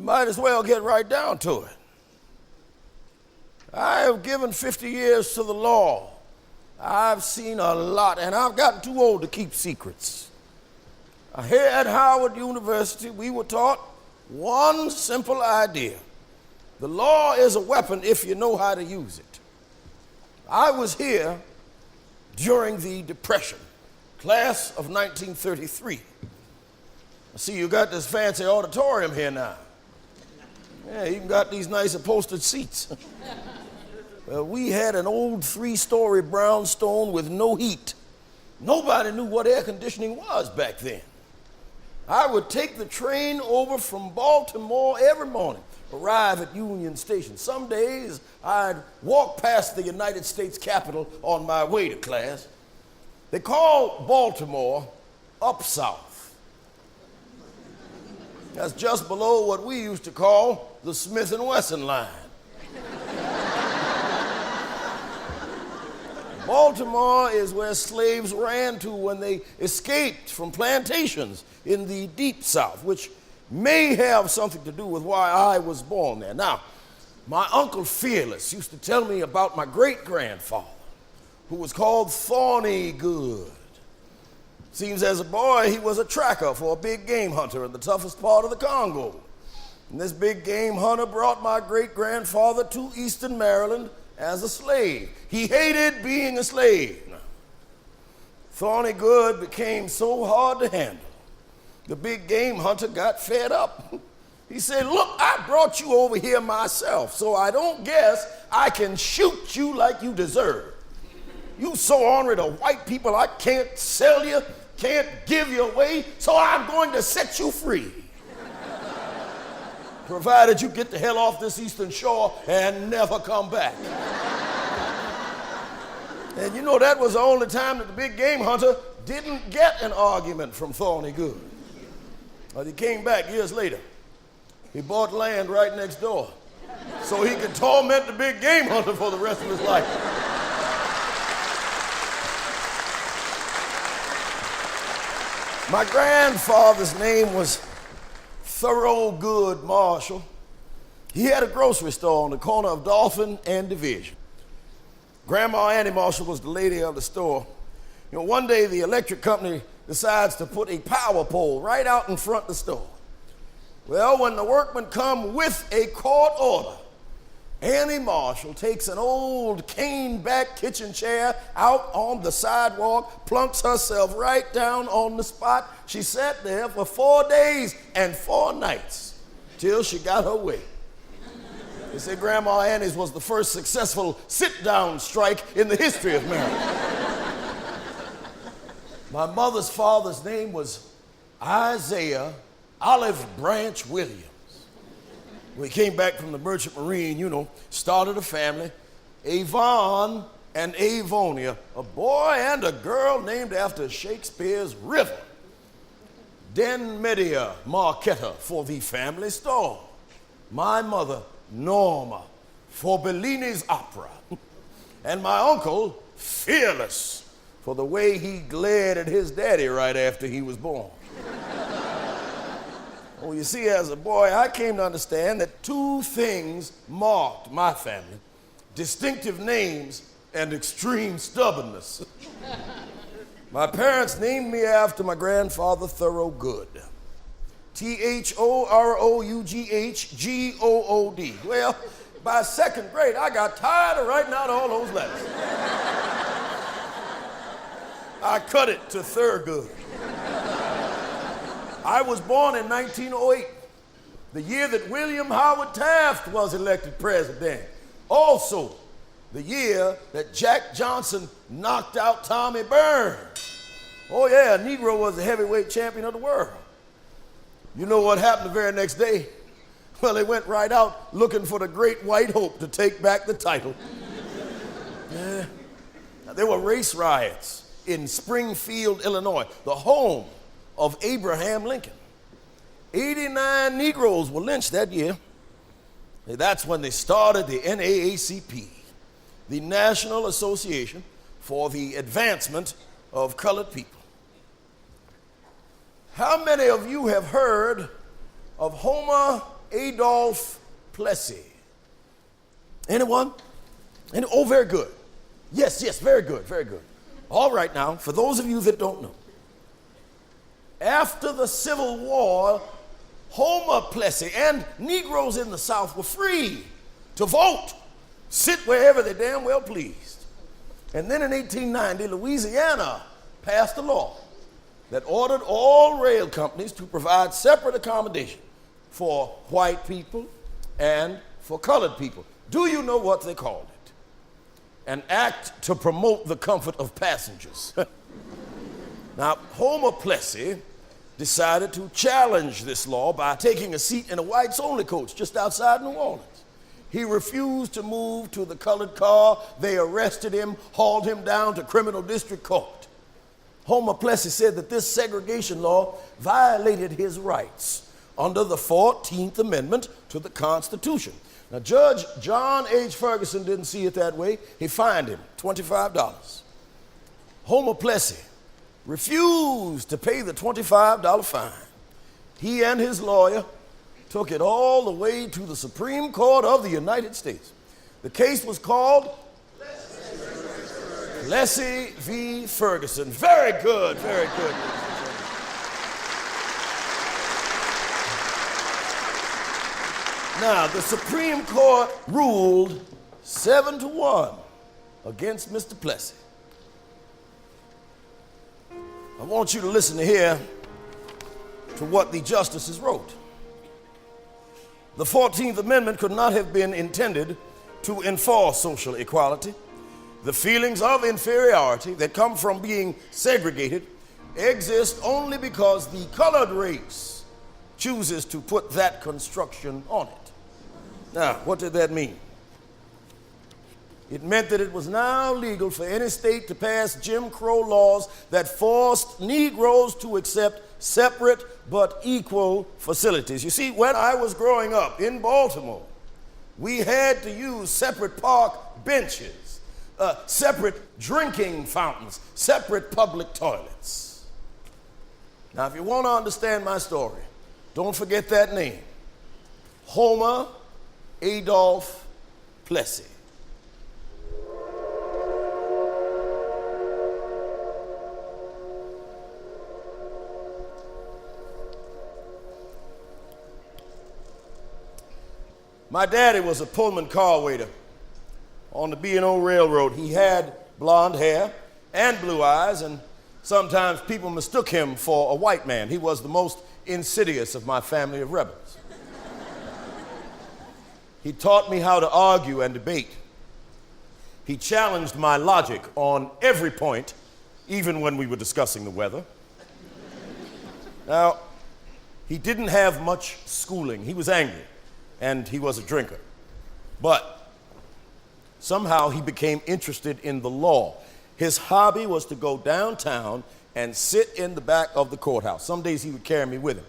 Might as well get right down to it. I have given 50 years to the law. I've seen a lot, and I've gotten too old to keep secrets. Here at Howard University, we were taught one simple idea. The law is a weapon if you know how to use it. I was here during the Depression, class of 1933. I see you got this fancy auditorium here now. Yeah, you even got these nice upholstered seats. Well, we had an old 3-story brownstone with no heat. Nobody knew what air conditioning was back then. I would take the train over from Baltimore every morning, arrive at Union Station. Some days I'd walk past the United States Capitol on my way to class. They call Baltimore up south. That's just below what we used to call the Smith & Wesson line. Baltimore is where slaves ran to when they escaped from plantations in the deep South, which may have something to do with why I was born there. Now, my Uncle Fearless used to tell me about my great-grandfather, who was called Thurgood. Seems as a boy, he was a tracker for a big game hunter in the toughest part of the Congo. And this big game hunter brought my great-grandfather to Eastern Maryland as a slave. He hated being a slave. Thurgood became so hard to handle. The big game hunter got fed up. He said, "Look, I brought you over here myself, so I don't guess I can shoot you like you deserve. You so ornery to white people, I can't sell you, can't give you away, so I'm going to set you free. Provided you get the hell off this eastern shore and never come back." And you know, that was the only time that the big game hunter didn't get an argument from Thurgood. He came back years later. He bought land right next door so he could torment the big game hunter for the rest of his life. My grandfather's name was Thurgood Marshall. He had a grocery store on the corner of Dolphin and Division. Grandma Annie Marshall was the lady of the store. You know, one day the electric company decides to put a power pole right out in front of the store. Well, when the workmen come with a court order, Annie Marshall takes an old cane-back kitchen chair out on the sidewalk, plunks herself right down on the spot. She sat there for 4 days and 4 nights till she got her way. They say Grandma Annie's was the first successful sit-down strike in the history of Maryland. My mother's father's name was Isaiah Olive Branch Williams. We came back from the Merchant Marine, you know, started a family, Avon and Avonia, a boy and a girl named after Shakespeare's river. Den Media Marquetta for the family store. My mother, Norma, for Bellini's opera. And my uncle, Fearless, for the way he glared at his daddy right after he was born. Well, you see, as a boy, I came to understand that 2 things marked my family: distinctive names and extreme stubbornness. My parents named me after my grandfather, Thurgood. Thorougghgood. Well, by 2nd grade, I got tired of writing out all those letters. I cut it to Thurgood. I was born in 1908, the year that William Howard Taft was elected president. Also, the year that Jack Johnson knocked out Tommy Burns. Oh yeah, Negro was the heavyweight champion of the world. You know what happened the very next day? Well, they went right out looking for the great white hope to take back the title. Yeah. Now, there were race riots in Springfield, Illinois, the home of Abraham Lincoln. 89 Negroes were lynched that year. And that's when they started the NAACP, the National Association for the Advancement of Colored People. How many of you have heard of Homer Adolph Plessy. Anyone? Oh, very good. Yes, very good, very good. All right now, for those of you that don't know, after the Civil War, Homer Plessy and Negroes in the South were free to vote, sit wherever they damn well pleased. And then in 1890, Louisiana passed a law that ordered all rail companies to provide separate accommodation for white people and for colored people. Do you know what they called it? An act to promote the comfort of passengers. Now, Homer Plessy decided to challenge this law by taking a seat in a whites-only coach just outside New Orleans. He refused to move to the colored car. They arrested him, hauled him down to criminal district court. Homer Plessy said that this segregation law violated his rights under the 14th Amendment to the Constitution. Now, Judge John H. Ferguson didn't see it that way. He fined him $25. Homer Plessy refused to pay the $25 fine. He and his lawyer took it all the way to the Supreme Court of the United States. The case was called Plessy v. Ferguson. Very good, very good. Now, the Supreme Court ruled 7-1 against Mr. Plessy. I want you to listen here to what the justices wrote. The 14th Amendment could not have been intended to enforce social equality. The feelings of inferiority that come from being segregated exist only because the colored race chooses to put that construction on it. Now, what did that mean? It meant that it was now legal for any state to pass Jim Crow laws that forced Negroes to accept separate but equal facilities. You see, when I was growing up in Baltimore, we had to use separate park benches, separate drinking fountains, separate public toilets. Now, if you want to understand my story, don't forget that name, Homer Adolph Plessy. My daddy was a Pullman car waiter on the B&O Railroad. He had blonde hair and blue eyes, and sometimes people mistook him for a white man. He was the most insidious of my family of rebels. He taught me how to argue and debate. He challenged my logic on every point, even when we were discussing the weather. Now, he didn't have much schooling. He was angry, and he was a drinker. But somehow he became interested in the law. His hobby was to go downtown and sit in the back of the courthouse. Some days he would carry me with him.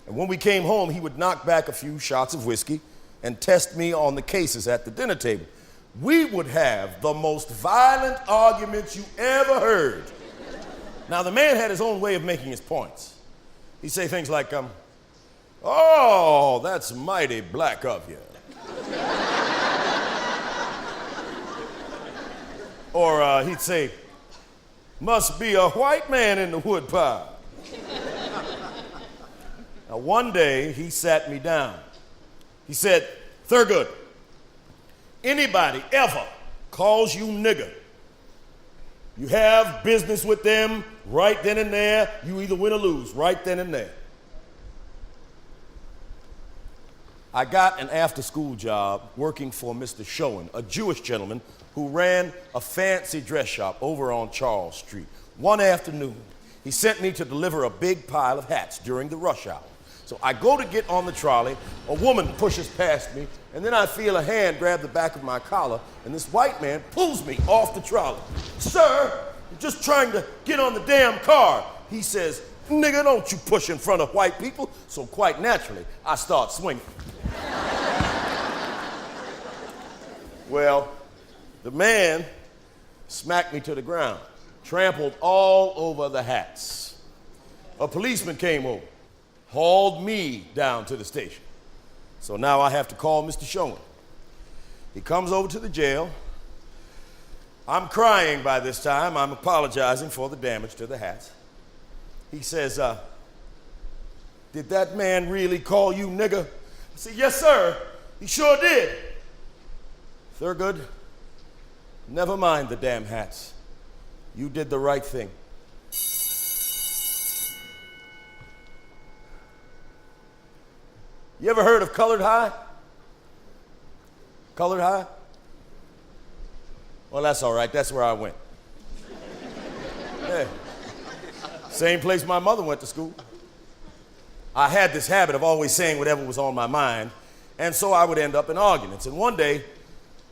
And when we came home, he would knock back a few shots of whiskey and test me on the cases at the dinner table. We would have the most violent arguments you ever heard. Now, the man had his own way of making his points. He'd say things like, "Oh, that's mighty black of you." Or he'd say, "Must be a white man in the woodpile." Now, one day, he sat me down. He said, "Thurgood, anybody ever calls you nigger, you have business with them right then and there. You either win or lose right then and there." I got an after-school job working for Mr. Schoen, a Jewish gentleman who ran a fancy dress shop over on Charles Street. One afternoon, he sent me to deliver a big pile of hats during the rush hour. So I go to get on the trolley, a woman pushes past me, and then I feel a hand grab the back of my collar, and this white man pulls me off the trolley. "Sir, I'm just trying to get on the damn car." He says, "Nigga, don't you push in front of white people." So quite naturally, I start swinging. Well, the man smacked me to the ground, trampled all over the hats. A policeman came over, hauled me down to the station. So now I have to call Mr. Showman. He comes over to the jail. I'm crying by this time. I'm apologizing for the damage to the hats. He says, did that man really call you nigger? I said, yes, sir. He sure did. Thurgood, never mind the damn hats. You did the right thing. You ever heard of colored high? Colored high? Well, that's all right. That's where I went. Yeah. Same place my mother went to school. I had this habit of always saying whatever was on my mind, and so I would end up in arguments. And one day,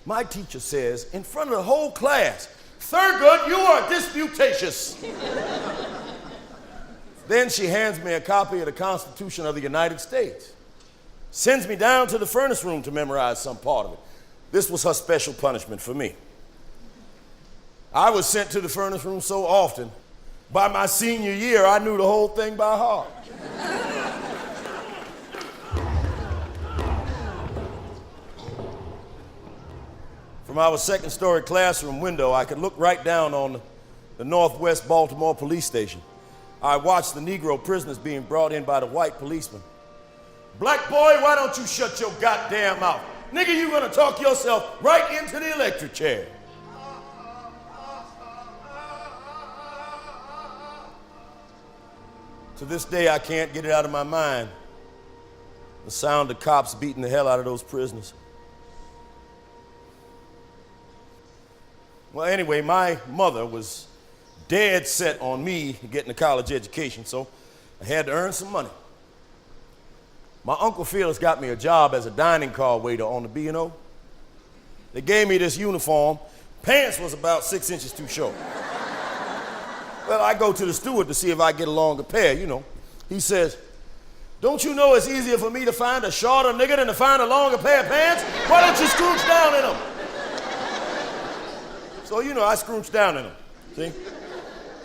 my teacher says, in front of the whole class, Thurgood, you are disputatious. Then she hands me a copy of the Constitution of the United States, sends me down to the furnace room to memorize some part of it. This was her special punishment for me. I was sent to the furnace room so often, by my senior year, I knew the whole thing by heart. From our second-story classroom window, I could look right down on the Northwest Baltimore police station. I watched the Negro prisoners being brought in by the white policemen. Black boy, why don't you shut your goddamn mouth? Nigga, you gonna talk yourself right into the electric chair. To this day, I can't get it out of my mind. The sound of cops beating the hell out of those prisoners. Well, anyway, my mother was dead set on me getting a college education, so I had to earn some money. My Uncle Felix got me a job as a dining car waiter on the B&O. They gave me this uniform. Pants was about 6 inches too short. Well, I go to the steward to see if I get a longer pair, you know. He says, don't you know it's easier for me to find a shorter nigga than to find a longer pair of pants? Why don't you scrooge down in them? So, you know, I scrooched down in them, see?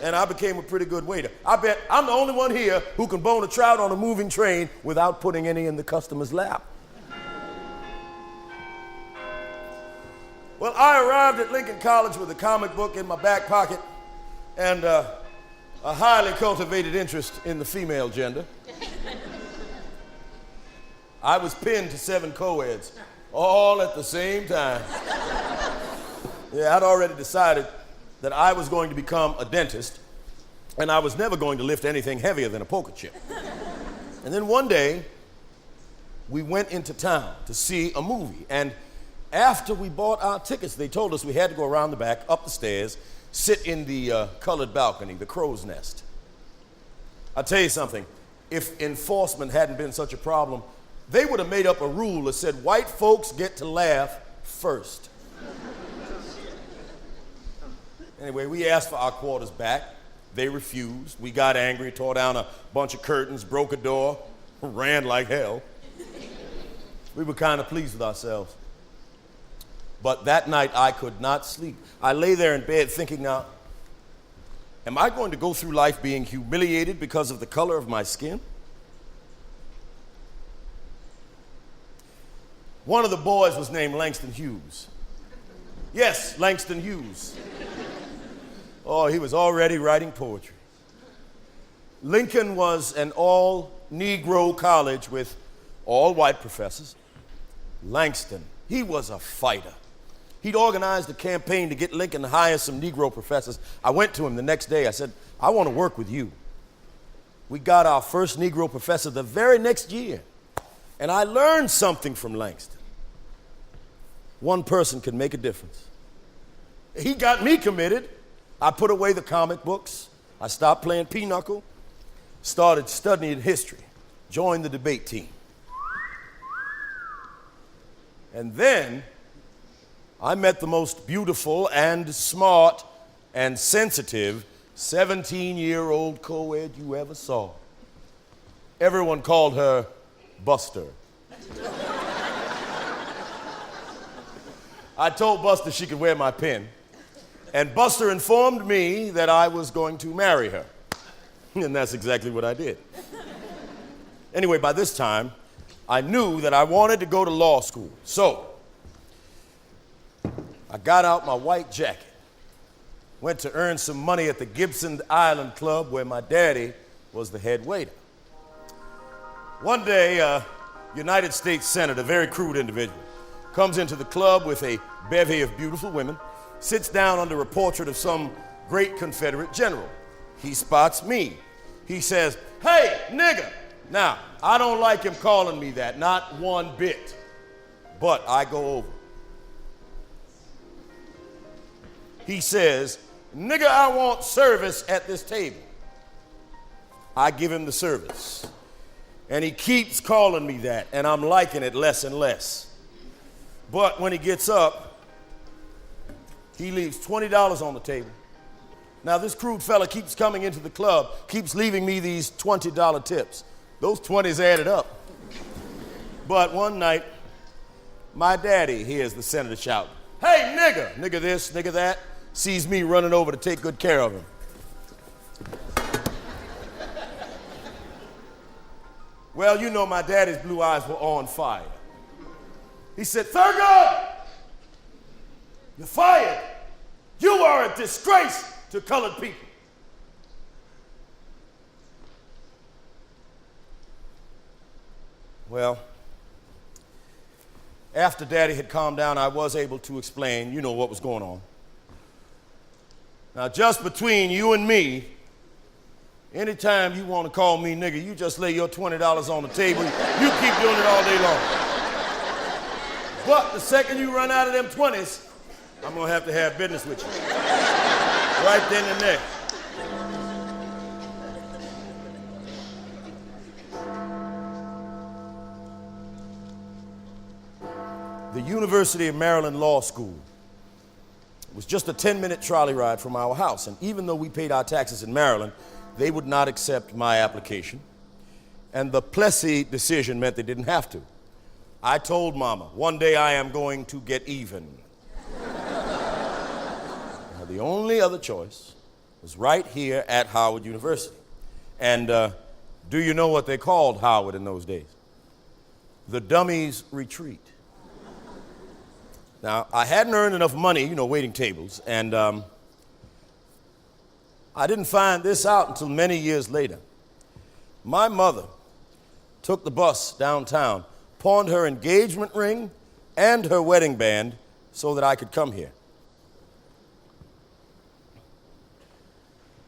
And I became a pretty good waiter. I bet I'm the only one here who can bone a trout on a moving train without putting any in the customer's lap. Well, I arrived at Lincoln College with a comic book in my back pocket and a highly cultivated interest in the female gender. I was pinned to 7 co-eds, all at the same time. Yeah, I'd already decided that I was going to become a dentist, and I was never going to lift anything heavier than a poker chip. And then one day, we went into town to see a movie, and after we bought our tickets, they told us we had to go around the back, up the stairs, sit in the colored balcony, the crow's nest. I'll tell you something, if enforcement hadn't been such a problem, they would have made up a rule that said white folks get to laugh first. Anyway, we asked for our quarters back. They refused. We got angry, tore down a bunch of curtains, broke a door, ran like hell. We were kind of pleased with ourselves. But that night, I could not sleep. I lay there in bed thinking, now, am I going to go through life being humiliated because of the color of my skin? One of the boys was named Langston Hughes. Yes, Langston Hughes. Oh, he was already writing poetry. Lincoln was an all-Negro college with all-white professors. Langston, he was a fighter. He'd organized a campaign to get Lincoln to hire some Negro professors. I went to him the next day. I said, I want to work with you. We got our first Negro professor the very next year. And I learned something from Langston. One person can make a difference. He got me committed. I put away the comic books. I stopped playing pinochle, started studying history, joined the debate team. And then I met the most beautiful and smart and sensitive 17-year-old co-ed you ever saw. Everyone called her Buster. I told Buster she could wear my pin. And Buster informed me that I was going to marry her. And that's exactly what I did. Anyway, by this time, I knew that I wanted to go to law school. So I got out my white jacket, went to earn some money at the Gibson Island Club where my daddy was the head waiter. One day, a United States Senator, a very crude individual, comes into the club with a bevy of beautiful women, sits down under a portrait of some great Confederate general. He spots me. He says, "Hey, nigger." Now, I don't like him calling me that, not one bit. But I go over. He says, "Nigger, I want service at this table." I give him the service. And he keeps calling me that, and I'm liking it less and less. But when he gets up, he leaves $20 on the table. Now, this crude fella keeps coming into the club, keeps leaving me these $20 tips. Those 20s added up. But one night, my daddy hears the senator shout, "Hey, nigger!" Nigger this, nigger that. Sees me running over to take good care of him. Well, you know my daddy's blue eyes were on fire. He said, "Thurgood, you're fired. You are a disgrace to colored people." Well, after Daddy had calmed down, I was able to explain, what was going on. Now, just between you and me, anytime you want to call me nigger, you just lay your $20 on the table. You keep doing it all day long. But the second you run out of them 20s, I'm going to have business with you. Right then and there. The University of Maryland Law School was just a 10-minute trolley ride from our house. And even though we paid our taxes in Maryland, they would not accept my application. And the Plessy decision meant they didn't have to. I told Mama, one day I am going to get even. Now, the only other choice was right here at Howard University. And do you know what they called Howard in those days? The Dummies Retreat. Now, I hadn't earned enough money, waiting tables, and I didn't find this out until many years later. My mother took the bus downtown, pawned her engagement ring and her wedding band so that I could come here.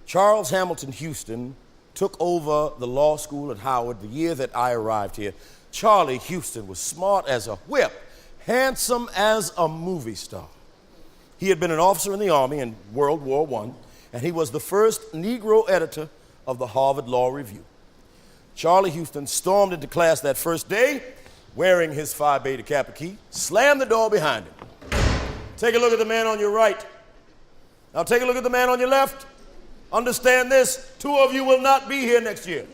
Charles Hamilton Houston took over the law school at Howard the year that I arrived here. Charlie Houston was smart as a whip, handsome as a movie star. He had been an officer in the Army in World War I, and he was the first Negro editor of the Harvard Law Review. Charlie Houston stormed into class that first day, wearing his Phi Beta Kappa key, slammed the door behind him. Take a look at the man on your right. Now take a look at the man on your left. Understand this, 2 of you will not be here next year.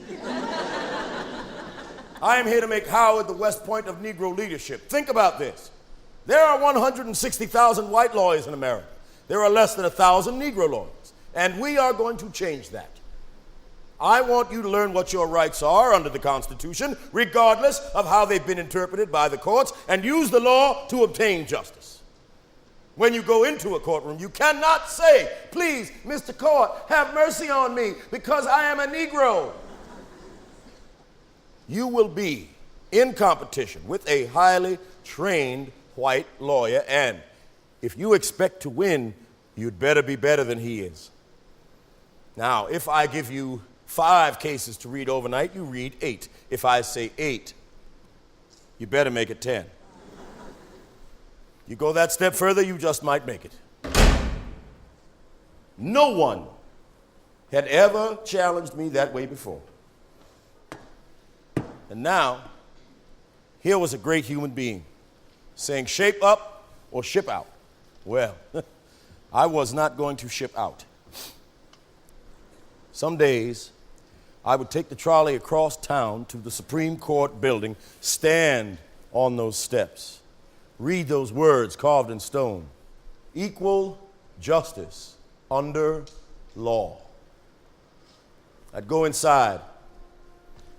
I am here to make Howard the West Point of Negro leadership. Think about this. There are 160,000 white lawyers in America. There are less than 1,000 Negro lawyers. And we are going to change that. I want you to learn what your rights are under the Constitution, regardless of how they've been interpreted by the courts, and use the law to obtain justice. When you go into a courtroom, you cannot say, "Please, Mr. Court, have mercy on me because I am a Negro." You will be in competition with a highly trained white lawyer, and if you expect to win, you'd better be better than he is. Now, if I give you 5 cases to read overnight, you read 8. If I say 8, you better make it 10. You go that step further, you just might make it. No one had ever challenged me that way before. And now, here was a great human being saying, "Shape up or ship out." Well, I was not going to ship out. Some days, I would take the trolley across town to the Supreme Court building, stand on those steps, read those words carved in stone: equal justice under law. I'd go inside.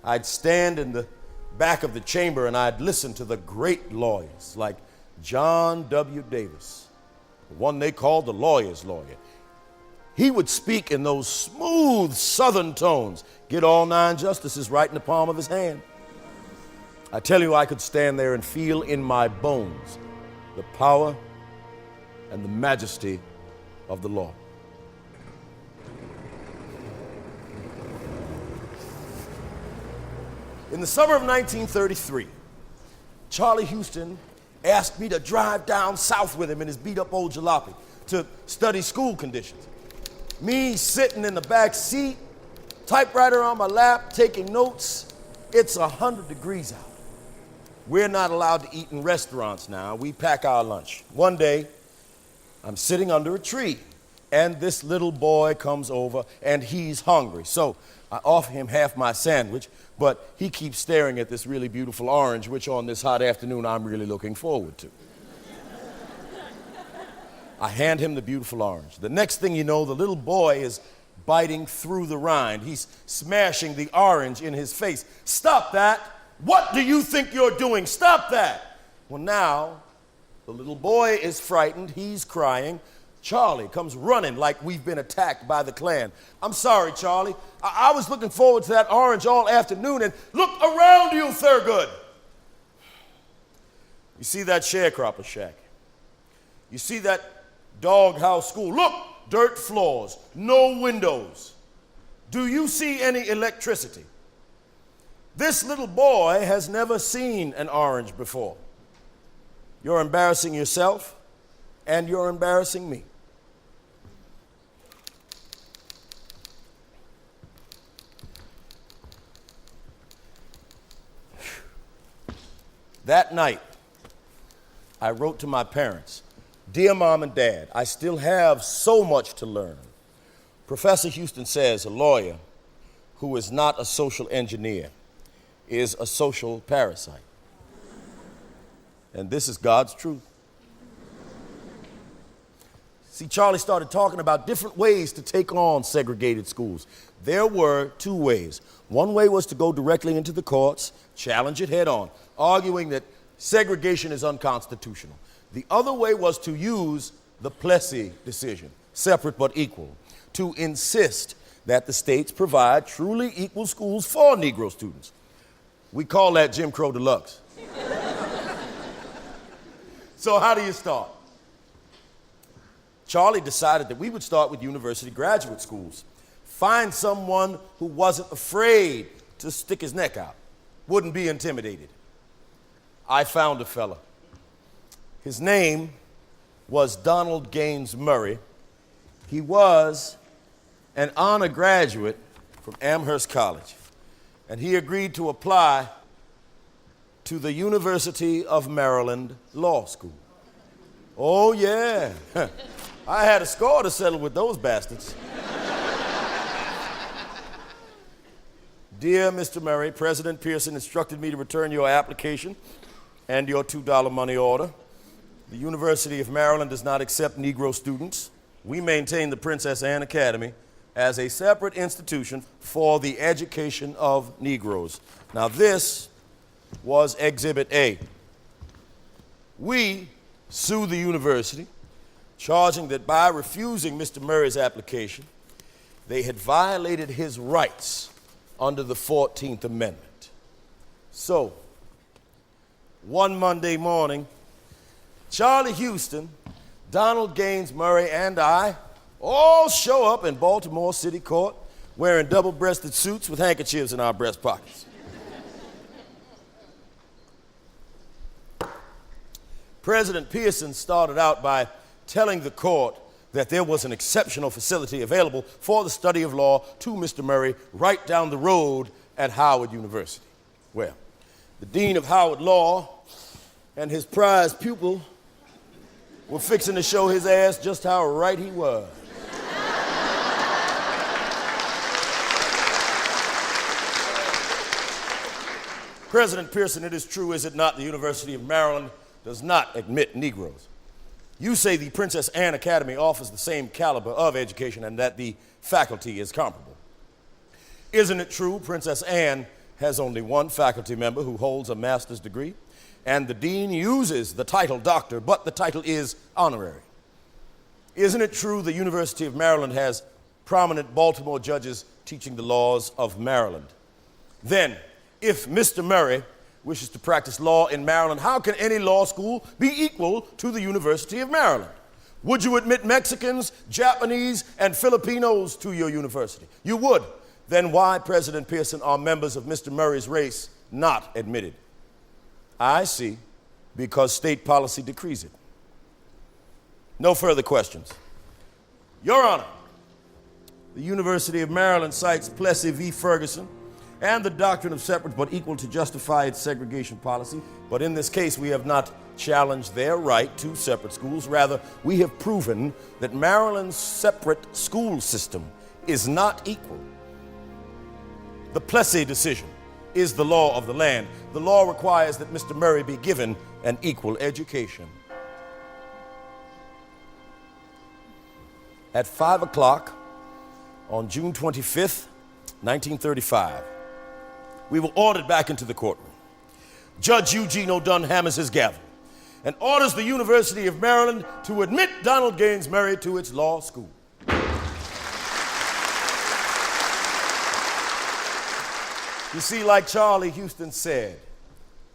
I'd stand in the back of the chamber and I'd listen to the great lawyers like John W. Davis, the one they called the lawyer's lawyer. He would speak in those smooth southern tones, get all 9 justices right in the palm of his hand. I tell you, I could stand there and feel in my bones the power and the majesty of the law. In the summer of 1933, Charlie Houston asked me to drive down south with him in his beat-up old jalopy to study school conditions. Me sitting in the back seat, typewriter on my lap, taking notes. It's 100 degrees out. We're not allowed to eat in restaurants now. We pack our lunch. One day, I'm sitting under a tree, and this little boy comes over, and he's hungry. So I offer him half my sandwich, but he keeps staring at this really beautiful orange, which on this hot afternoon I'm really looking forward to. I hand him the beautiful orange. The next thing you know, the little boy is biting through the rind. He's smashing the orange in his face. Stop that! What do you think you're doing? Stop that! Well, now, the little boy is frightened. He's crying. Charlie comes running like we've been attacked by the Klan. I'm sorry, Charlie. I was looking forward to that orange all afternoon, and look around you, Thurgood. You see that sharecropper shack? You see that doghouse school? Look, dirt floors, no windows. Do you see any electricity? This little boy has never seen an orange before. You're embarrassing yourself, and you're embarrassing me. That night, I wrote to my parents, "Dear Mom and Dad, I still have so much to learn. Professor Houston says a lawyer who is not a social engineer is a social parasite. And this is God's truth." See, Charlie started talking about different ways to take on segregated schools. There were 2 ways. One way was to go directly into the courts, challenge it head on, arguing that segregation is unconstitutional. The other way was to use the Plessy decision, separate but equal, to insist that the states provide truly equal schools for Negro students. We call that Jim Crow Deluxe. So how do you start? Charlie decided that we would start with university graduate schools. Find someone who wasn't afraid to stick his neck out, wouldn't be intimidated. I found a fella. His name was Donald Gaines Murray. He was an honor graduate from Amherst College, and he agreed to apply to the University of Maryland Law School. Oh, yeah. I had a score to settle with those bastards. Dear Mr. Murray, President Pearson instructed me to return your application and your $2 money order. The University of Maryland does not accept Negro students. We maintain the Princess Anne Academy as a separate institution for the education of Negroes. Now, this was Exhibit A. We sued the university, charging that by refusing Mr. Murray's application, they had violated his rights under the 14th Amendment. So, one Monday morning, Charlie Houston, Donald Gaines Murray, and I all show up in Baltimore City Court wearing double-breasted suits with handkerchiefs in our breast pockets. President Pearson started out by telling the court that there was an exceptional facility available for the study of law to Mr. Murray right down the road at Howard University. Well, the dean of Howard Law and his prize pupil were fixing to show his ass just how right he was. President Pearson, it is true, is it not, the University of Maryland does not admit Negroes. You say the Princess Anne Academy offers the same caliber of education and that the faculty is comparable. Isn't it true Princess Anne has only one faculty member who holds a master's degree, and the dean uses the title doctor, but the title is honorary. Isn't it true the University of Maryland has prominent Baltimore judges teaching the laws of Maryland? Then, if Mr. Murray wishes to practice law in Maryland, how can any law school be equal to the University of Maryland? Would you admit Mexicans, Japanese, and Filipinos to your university? You would. Then why, President Pearson, are members of Mr. Murray's race not admitted? I see, because state policy decrees it. No further questions. Your Honor, the University of Maryland cites Plessy v. Ferguson and the doctrine of separate but equal to justify its segregation policy. But in this case, we have not challenged their right to separate schools. Rather, we have proven that Maryland's separate school system is not equal. The Plessy decision is the law of the land. The law requires that Mr. Murray be given an equal education. At 5 o'clock on June 25th, 1935, we were ordered back into the courtroom. Judge Eugene O'Dunn hammers his gavel and orders the University of Maryland to admit Donald Gaines Murray to its law school. You see, like Charlie Houston said,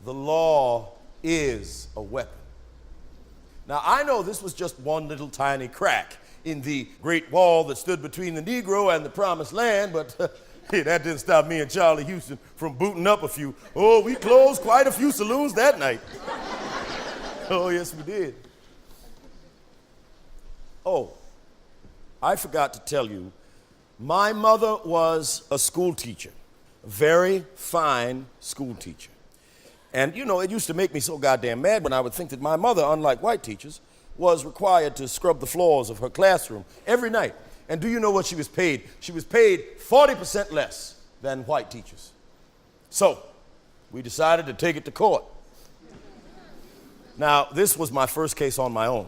the law is a weapon. Now, I know this was just one little tiny crack in the great wall that stood between the Negro and the promised land, but that didn't stop me and Charlie Houston from booting up a few. Oh, we closed quite a few saloons that night. Oh, yes, we did. Oh, I forgot to tell you, my mother was a school teacher, a very fine school teacher. And, you know, it used to make me so goddamn mad when I would think that my mother, unlike white teachers, was required to scrub the floors of her classroom every night. And do you know what she was paid? She was paid 40% less than white teachers. So we decided to take it to court. Now, this was my first case on my own.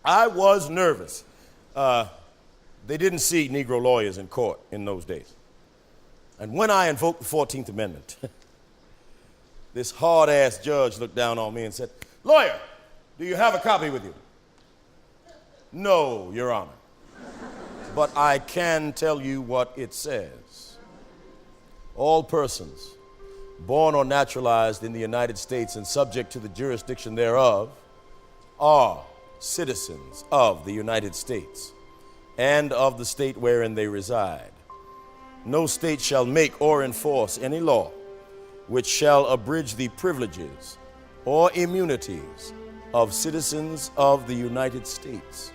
I was nervous. They didn't see Negro lawyers in court in those days. And when I invoked the 14th Amendment, this hard-ass judge looked down on me and said, "Lawyer, do you have a copy with you?" "No, Your Honor. But I can tell you what it says. All persons born or naturalized in the United States and subject to the jurisdiction thereof are citizens of the United States and of the state wherein they reside. No state shall make or enforce any law which shall abridge the privileges or immunities of citizens of the United States,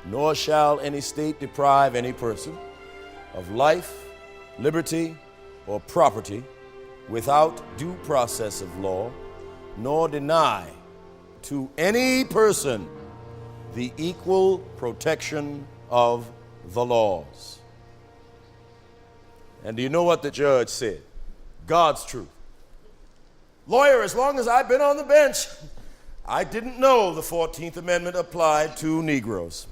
nor shall any state deprive any person of life, liberty, or property without due process of law, nor deny to any person the equal protection of the laws." And do you know what the judge said? God's truth. Lawyer, as long as I've been on the bench, I didn't know the 14th Amendment applied to Negroes.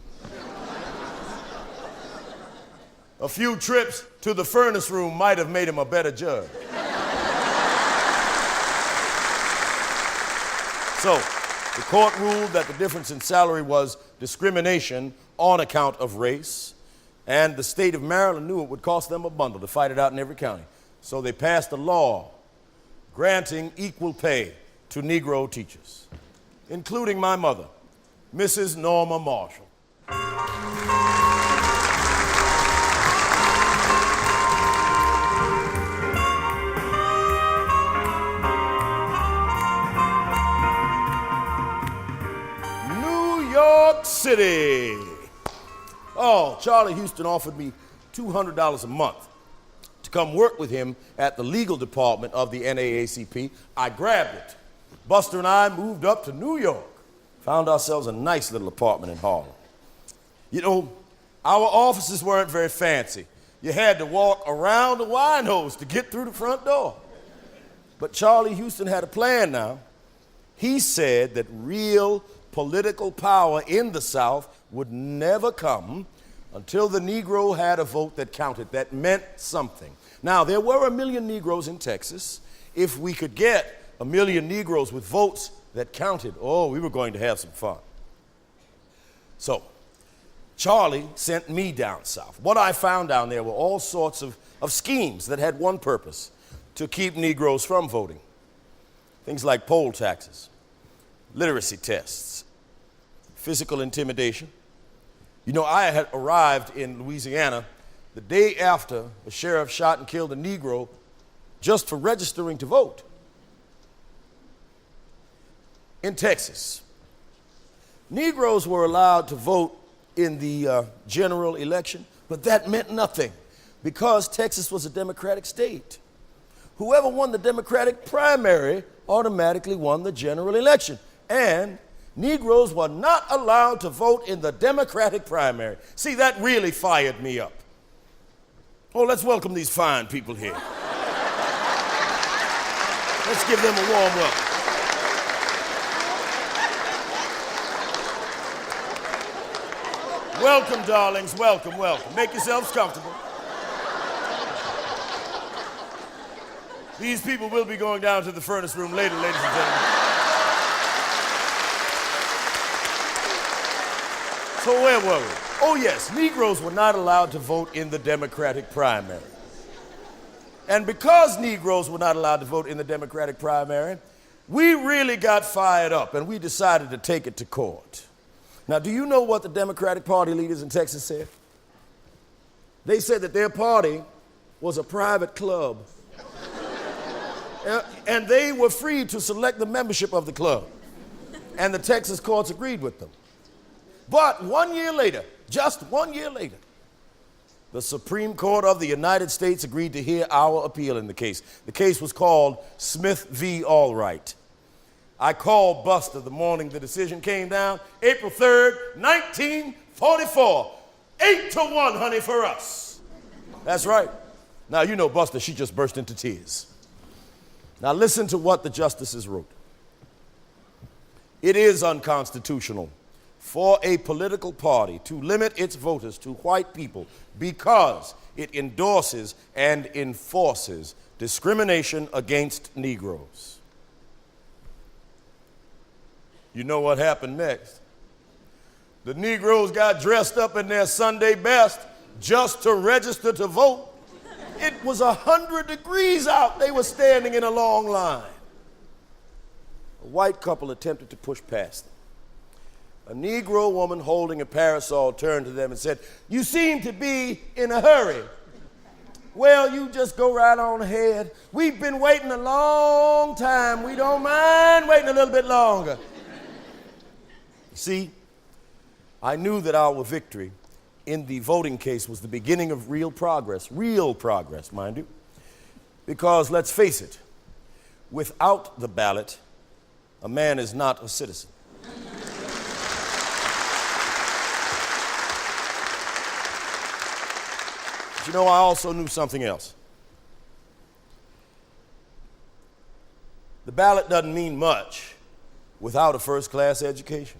A few trips to the furnace room might have made him a better judge. So, the court ruled that the difference in salary was discrimination on account of race, and the state of Maryland knew it would cost them a bundle to fight it out in every county. So they passed a law granting equal pay to Negro teachers, including my mother, Mrs. Norma Marshall. New York City. Oh, Charlie Houston offered me $200 a month to come work with him at the legal department of the NAACP. I grabbed it. Buster and I moved up to New York, found ourselves a nice little apartment in Harlem. You know, our offices weren't very fancy. You had to walk around the wine hose to get through the front door. But Charlie Houston had a plan now. He said that real political power in the South would never come until the Negro had a vote that counted, that meant something. Now, there were 1 million Negroes in Texas. If we could get 1 million Negroes with votes that counted, oh, we were going to have some fun. So, Charlie sent me down south. What I found down there were all sorts of schemes that had one purpose: to keep Negroes from voting. Things like poll taxes, literacy tests, physical intimidation. You know, I had arrived in Louisiana the day after the sheriff shot and killed a Negro just for registering to vote. In Texas, Negroes were allowed to vote in the general election, but that meant nothing because Texas was a Democratic state. Whoever won the Democratic primary automatically won the general election, and Negroes were not allowed to vote in the Democratic primary. See, that really fired me up. Oh, let's welcome these fine people here. Let's give them a warm welcome. Welcome, darlings, welcome, welcome. Make yourselves comfortable. These people will be going down to the furnace room later, ladies and gentlemen. So where were we? Oh yes, Negroes were not allowed to vote in the Democratic primary. And because Negroes were not allowed to vote in the Democratic primary, we really got fired up and we decided to take it to court. Now, do you know what the Democratic Party leaders in Texas said? They said that their party was a private club. And they were free to select the membership of the club. And the Texas courts agreed with them. But 1 year later, just 1 year later, the Supreme Court of the United States agreed to hear our appeal in the case. The case was called Smith v. Allwright. I called Buster the morning the decision came down, April 3rd, 1944. 8-1, honey, for us. That's right. Now, you know Buster, she just burst into tears. Now, listen to what the justices wrote. It is unconstitutional for a political party to limit its voters to white people because it endorses and enforces discrimination against Negroes. You know what happened next? The Negroes got dressed up in their Sunday best just to register to vote. It was 100 degrees out. They were standing in a long line. A white couple attempted to push past them. A Negro woman holding a parasol turned to them and said, "You seem to be in a hurry." "Well, you just go right on ahead. We've been waiting a long time. We don't mind waiting a little bit longer." See, I knew that our victory in the voting case was the beginning of real progress, mind you. Because let's face it, without the ballot, a man is not a citizen. But you know, I also knew something else. The ballot doesn't mean much without a first-class education.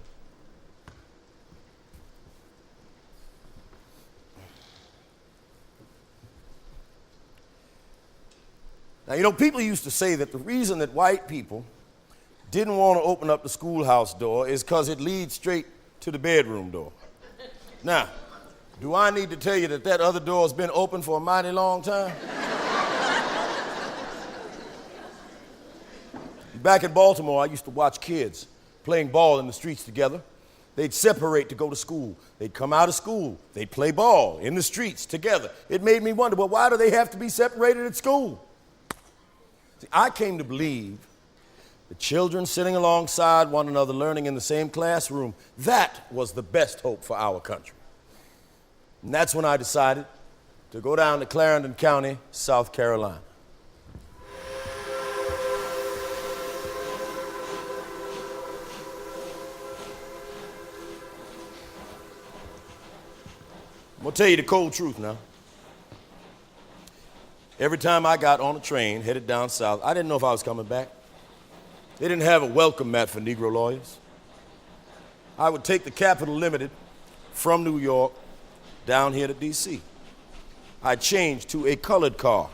Now, you know, people used to say that the reason that white people didn't want to open up the schoolhouse door is because it leads straight to the bedroom door. Now, do I need to tell you that that other door has been open for a mighty long time? Back in Baltimore, I used to watch kids playing ball in the streets together. They'd separate to go to school. They'd come out of school. They'd play ball in the streets together. It made me wonder, well, why do they have to be separated at school? See, I came to believe the children sitting alongside one another, learning in the same classroom, that was the best hope for our country. And that's when I decided to go down to Clarendon County, South Carolina. I'm going to tell you the cold truth now. Every time I got on a train headed down south, I didn't know if I was coming back. They didn't have a welcome mat for Negro lawyers. I would take the Capital Limited from New York down here to D.C. I'd change to a colored car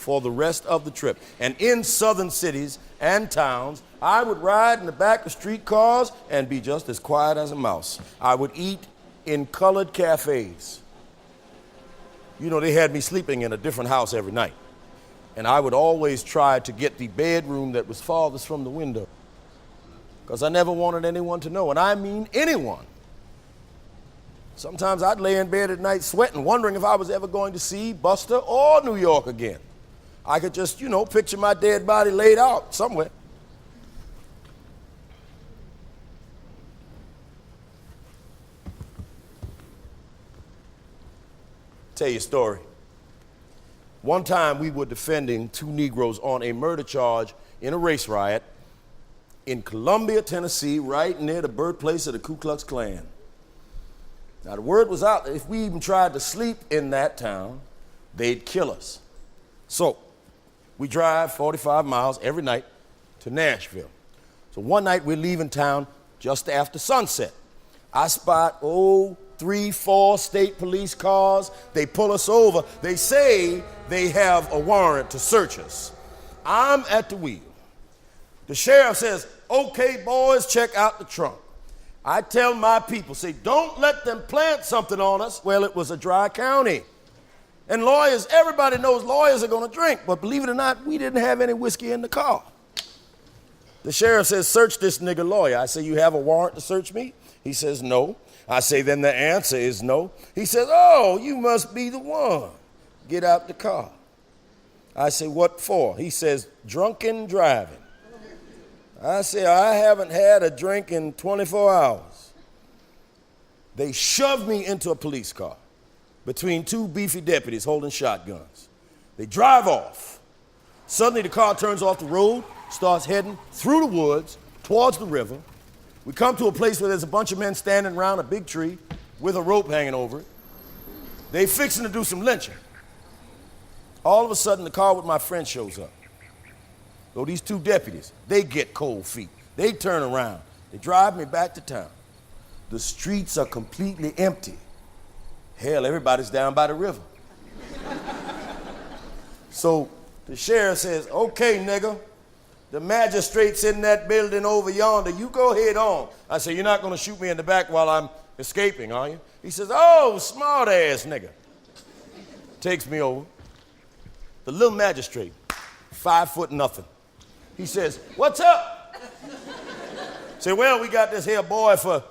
for the rest of the trip. And in southern cities and towns, I would ride in the back of streetcars and be just as quiet as a mouse. I would eat in colored cafes. You know, they had me sleeping in a different house every night. And I would always try to get the bedroom that was farthest from the window, because I never wanted anyone to know, and I mean anyone. Sometimes I'd lay in bed at night sweating, wondering if I was ever going to see Buster or New York again. I could just, picture my dead body laid out somewhere. Tell you a story. One time we were defending two Negroes on a murder charge in a race riot in Columbia, Tennessee, right near the birthplace of the Ku Klux Klan. Now the word was out that if we even tried to sleep in that town, they'd kill us. So we drive 45 miles every night to Nashville. So one night we're leaving town just after sunset. I spot 3, 4 state police cars. They pull us over. They say they have a warrant to search us. I'm at the wheel. The sheriff says, "Okay, boys, check out the trunk." I tell my people, say, "Don't let them plant something on us." Well, it was a dry county. And lawyers, everybody knows lawyers are going to drink. But believe it or not, we didn't have any whiskey in the car. The sheriff says, "Search this nigga lawyer." I say, "You have a warrant to search me?" He says, "No." I say, "Then the answer is no." He says, "Oh, you must be the one. Get out the car." I say, "What for?" He says, "Drunken driving." I say, "I haven't had a drink in 24 hours. They shoved me into a police car between two beefy deputies holding shotguns. They drive off. Suddenly the car turns off the road, starts heading through the woods towards the river. We come to a place where there's a bunch of men standing around a big tree with a rope hanging over it. They fixing to do some lynching. All of a sudden, the car with my friend shows up. So these two deputies, they get cold feet. They turn around. They drive me back to town. The streets are completely empty. Hell, everybody's down by the river. So the sheriff says, "Okay, nigga, the magistrate's in that building over yonder. You go ahead on." I say, "You're not going to shoot me in the back while I'm escaping, are you?" He says, "Oh, smart ass nigga." Takes me over. The little magistrate, 5 foot nothing. He says, "What's up?" I say, "Well, we got this here boy for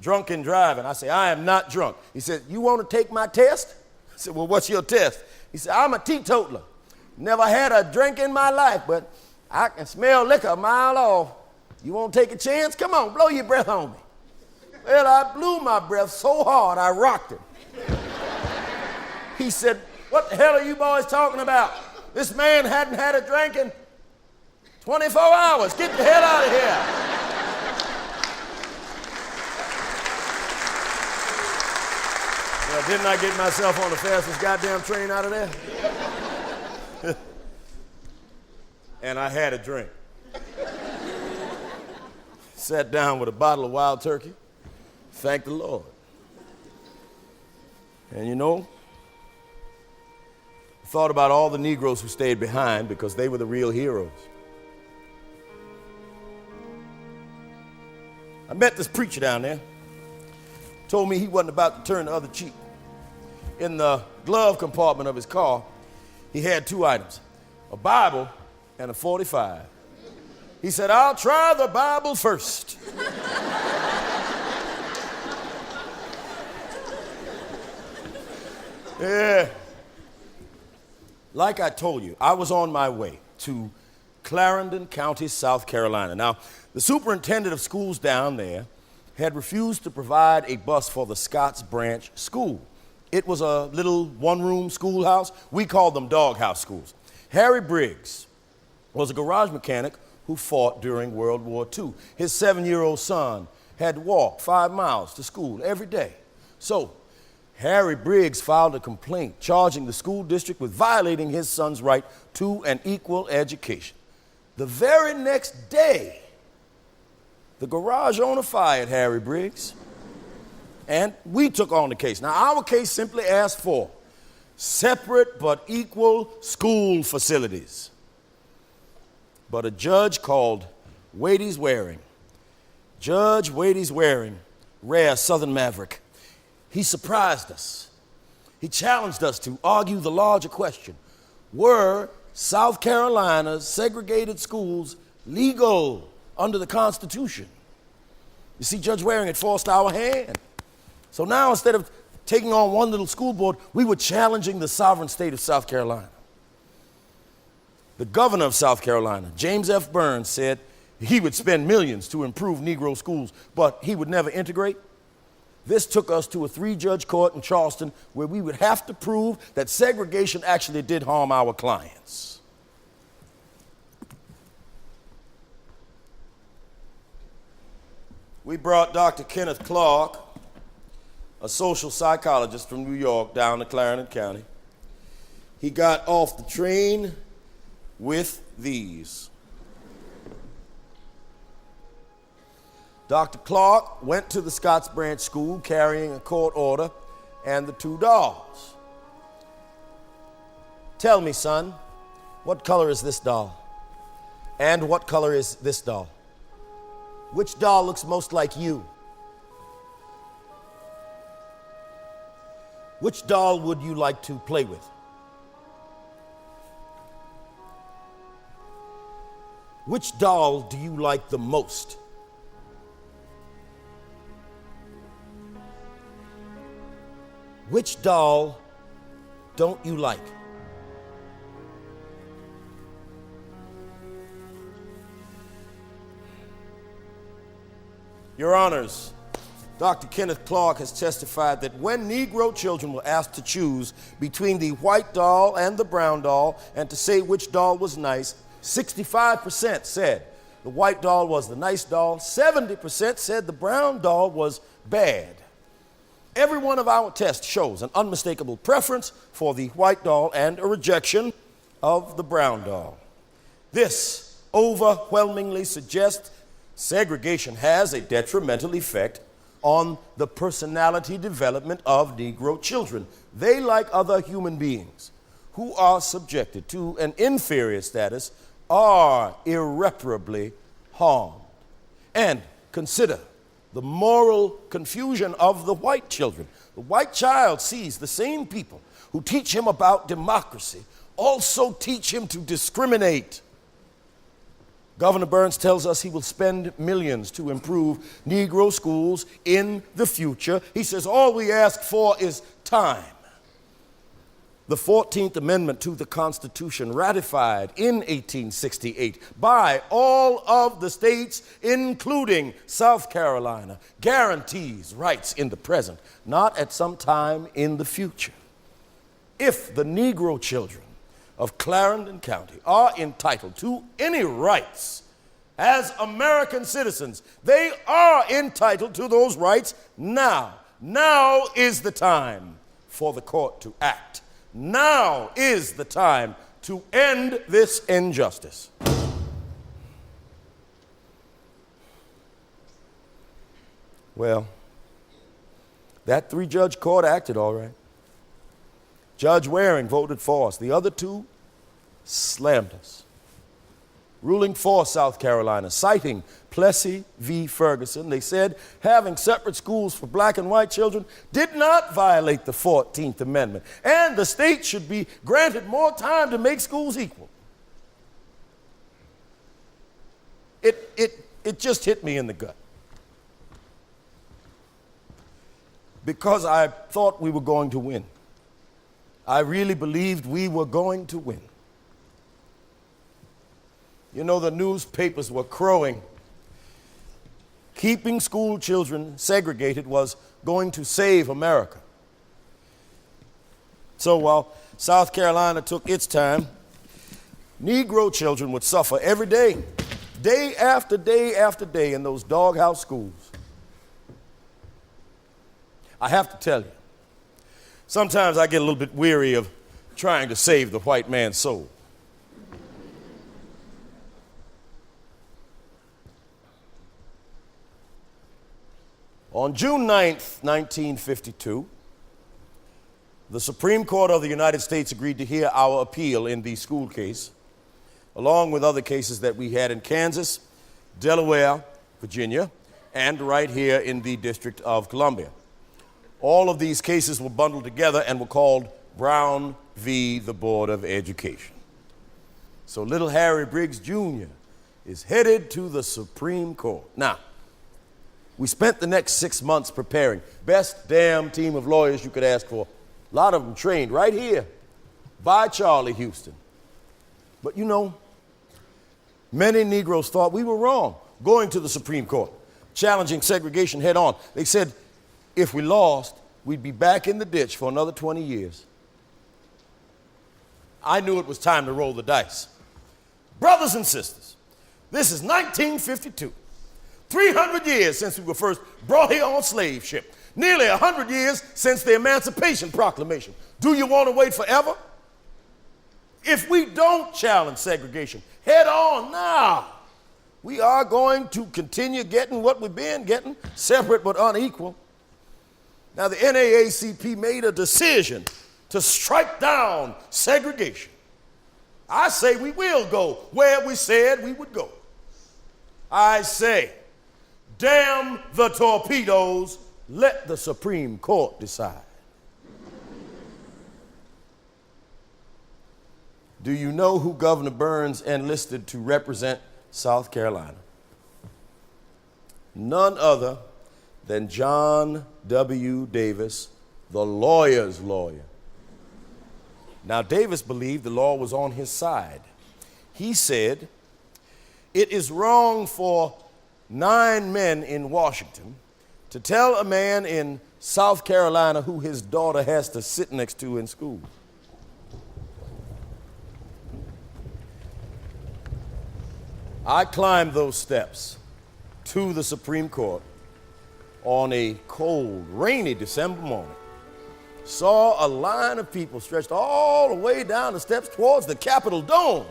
drunken driving." I say, "I am not drunk." He said, "You want to take my test?" I said, "Well, what's your test?" He said, "I'm a teetotaler. Never had a drink in my life, but I can smell liquor a mile off. You want to take a chance? Come on, blow your breath on me." Well, I blew my breath so hard I rocked him. He said, "What the hell are you boys talking about? This man hadn't had a drink in 24 hours. Get the hell out of here." Well, didn't I get myself on the fastest goddamn train out of there? And I had a drink. Sat down with a bottle of wild turkey. Thank the Lord. And I thought about all the Negroes who stayed behind because they were the real heroes. I met this preacher down there. Told me he wasn't about to turn the other cheek. In the glove compartment of his car, he had 2 items, a Bible and a .45. He said, "I'll try the Bible first." Yeah. Like I told you, I was on my way to Clarendon County, South Carolina. Now, the superintendent of schools down there had refused to provide a bus for the Scotts Branch School. It was a little one-room schoolhouse. We called them doghouse schools. Harry Briggs was a garage mechanic who fought during World War II. His 7-year-old son had to walk 5 miles to school every day. So Harry Briggs filed a complaint charging the school district with violating his son's right to an equal education. The very next day, the garage owner fired Harry Briggs, and we took on the case. Now, our case simply asked for separate but equal school facilities. But a judge called Wadey's Waring, Judge Wadey's Waring, rare Southern maverick, he surprised us. He challenged us to argue the larger question: were South Carolina's segregated schools legal under the Constitution? You see, Judge Waring had forced our hand. So now, instead of taking on one little school board, we were challenging the sovereign state of South Carolina. The governor of South Carolina, James F. Burns, said he would spend millions to improve Negro schools, but he would never integrate. This took us to a 3-judge court in Charleston where we would have to prove that segregation actually did harm our clients. We brought Dr. Kenneth Clark, a social psychologist from New York, down to Clarendon County. He got off the train with these. Dr. Clark went to the Scotts Branch School carrying a court order and the 2 dolls. Tell me, son, what color is this doll? And what color is this doll? Which doll looks most like you? Which doll would you like to play with? Which doll do you like the most? Which doll don't you like? Your Honors, Dr. Kenneth Clark has testified that when Negro children were asked to choose between the white doll and the brown doll and to say which doll was nice, 65% said the white doll was the nice doll, 70% said the brown doll was bad. Every one of our tests shows an unmistakable preference for the white doll and a rejection of the brown doll. This overwhelmingly suggests segregation has a detrimental effect on the personality development of Negro children. They, like other human beings who are subjected to an inferior status, are irreparably harmed. And consider the moral confusion of the white children. The white child sees the same people who teach him about democracy also teach him to discriminate. Governor Burns tells us he will spend millions to improve Negro schools in the future. He says all we ask for is time. The 14th Amendment to the Constitution, ratified in 1868 by all of the states, including South Carolina, guarantees rights in the present, not at some time in the future. If the Negro children of Clarendon County are entitled to any rights as American citizens, they are entitled to those rights now. Now is the time for the court to act. Now is the time to end this injustice. Well, that 3-judge court acted all right. Judge Waring voted for us. The other 2 slammed us, ruling for South Carolina, citing Plessy v. Ferguson. They said having separate schools for black and white children did not violate the 14th Amendment, and the state should be granted more time to make schools equal. It just hit me in the gut, because I thought we were going to win. I really believed we were going to win. You know, the newspapers were crowing. Keeping school children segregated was going to save America. So while South Carolina took its time, Negro children would suffer every day, day after day after day in those doghouse schools. I have to tell you, sometimes I get a little bit weary of trying to save the white man's soul. On June 9th, 1952, The Supreme Court of the United States agreed to hear our appeal in the school case, along with other cases that we had in Kansas, Delaware, Virginia, and right here in the District of Columbia. All of these cases were bundled together and were called Brown v. the Board of Education. So little Harry Briggs Jr. is headed to the Supreme Court. Now, we spent the next 6 months preparing. Best damn team of lawyers you could ask for. A lot of them trained right here by Charlie Houston. But you know, many Negroes thought we were wrong going to the Supreme Court, challenging segregation head on. They said if we lost, we'd be back in the ditch for another 20 years. I knew it was time to roll the dice. Brothers and sisters, this is 1952. 300 years since we were first brought here on slave ship. Nearly 100 years since the Emancipation Proclamation. Do you want to wait forever? If we don't challenge segregation head on now, we are going to continue getting what we've been getting, separate but unequal. Now, the NAACP made a decision to strike down segregation. I say we will go where we said we would go. I say, damn the torpedoes, let the Supreme Court decide. Do you know who Governor Burns enlisted to represent South Carolina? None other than John W. Davis, the lawyer's lawyer. Now, Davis believed the law was on his side. He said, it is wrong for 9 men in Washington to tell a man in South Carolina who his daughter has to sit next to in school. I climbed those steps to the Supreme Court on a cold, rainy December morning. Saw a line of people stretched all the way down the steps towards the Capitol dome.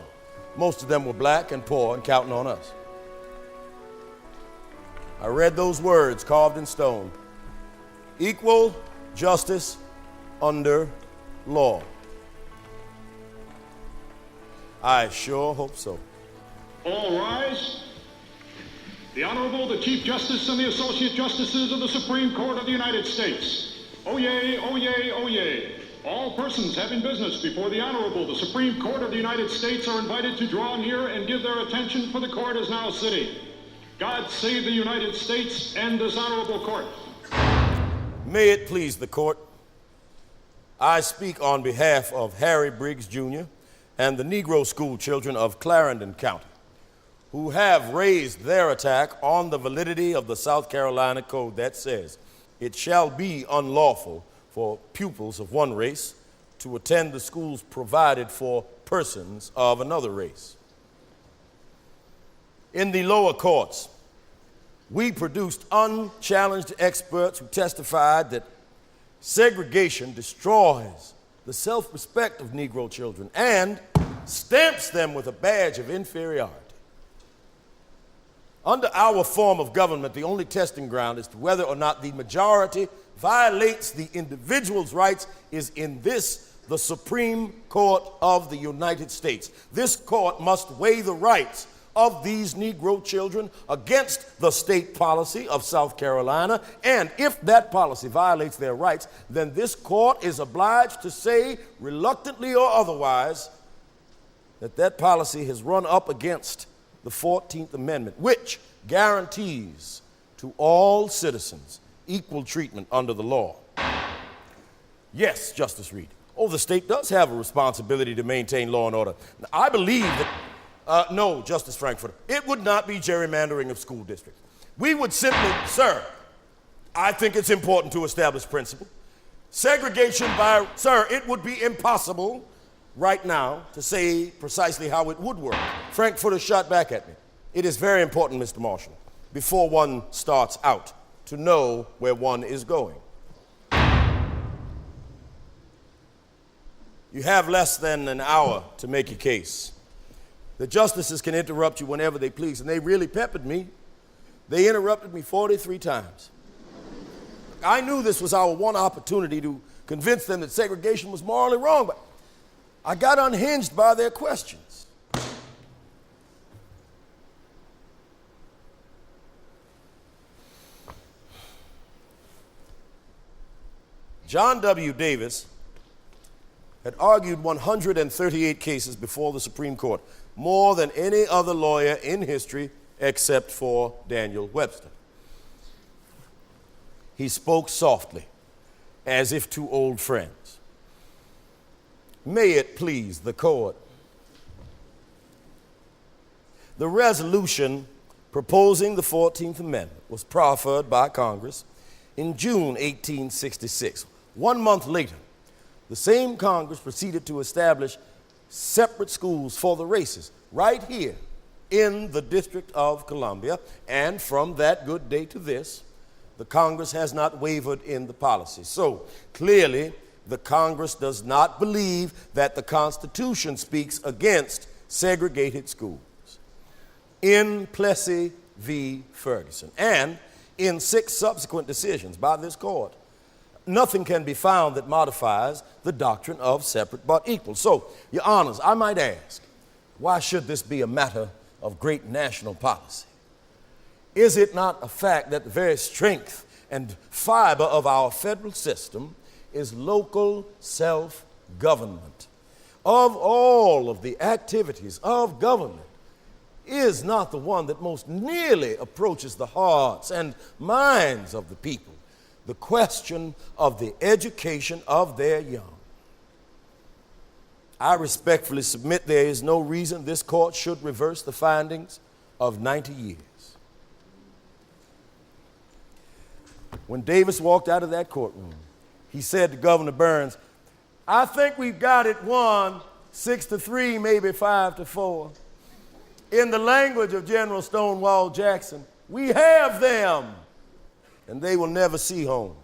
Most of them were black and poor and counting on us. I read those words carved in stone: equal justice under law. I sure hope so. All rise. The Honorable, the Chief Justice and the Associate Justices of the Supreme Court of the United States. Oyez, oyez, oyez. All persons having business before the Honorable, the Supreme Court of the United States, are invited to draw near and give their attention, for the court is now sitting. God save the United States and this honorable court. May it please the court, I speak on behalf of Harry Briggs Jr. and the Negro school children of Clarendon County, who have raised their attack on the validity of the South Carolina Code that says it shall be unlawful for pupils of one race to attend the schools provided for persons of another race. In the lower courts, we produced unchallenged experts who testified that segregation destroys the self-respect of Negro children and stamps them with a badge of inferiority. Under our form of government, the only testing ground as to whether or not the majority violates the individual's rights is in this, the Supreme Court of the United States. This court must weigh the rights of these Negro children against the state policy of South Carolina, and if that policy violates their rights, then this court is obliged to say, reluctantly or otherwise, that that policy has run up against the 14th Amendment, which guarantees to all citizens equal treatment under the law. Yes, Justice Reed. Oh, the state does have a responsibility to maintain law and order. Now, I believe that, no, Justice Frankfurter, it would not be gerrymandering of school districts. We would simply, sir, I think it's important to establish principle. Segregation by, sir, it would be impossible right now to say precisely how it would work. Frankfurter shot back at me. It is very important, Mr. Marshall, before one starts out, to know where one is going. You have less than an hour to make your case. The justices can interrupt you whenever they please, and they really peppered me. They interrupted me 43 times. I knew this was our one opportunity to convince them that segregation was morally wrong, but I got unhinged by their questions. John W. Davis had argued 138 cases before the Supreme Court, more than any other lawyer in history except for Daniel Webster. He spoke softly, as if to old friends. May it please the court. The resolution proposing the 14th Amendment was proffered by Congress in June 1866. 1 month later, the same Congress proceeded to establish separate schools for the races right here in the District of Columbia, and from that good day to this, the Congress has not wavered in the policy. So clearly, the Congress does not believe that the Constitution speaks against segregated schools. In Plessy v. Ferguson, and in 6 subsequent decisions by this court, nothing can be found that modifies the doctrine of separate but equal. So, Your Honors, I might ask, why should this be a matter of great national policy? Is it not a fact that the very strength and fiber of our federal system is local self-government? Of all of the activities of government, is not the one that most nearly approaches the hearts and minds of the people the question of the education of their young. I respectfully submit there is no reason this court should reverse the findings of 90 years. When Davis walked out of that courtroom, he said to Governor Burns, "I think we've got it won 6-3, maybe 5-4. In the language of General Stonewall Jackson, we have them, and they will never see home."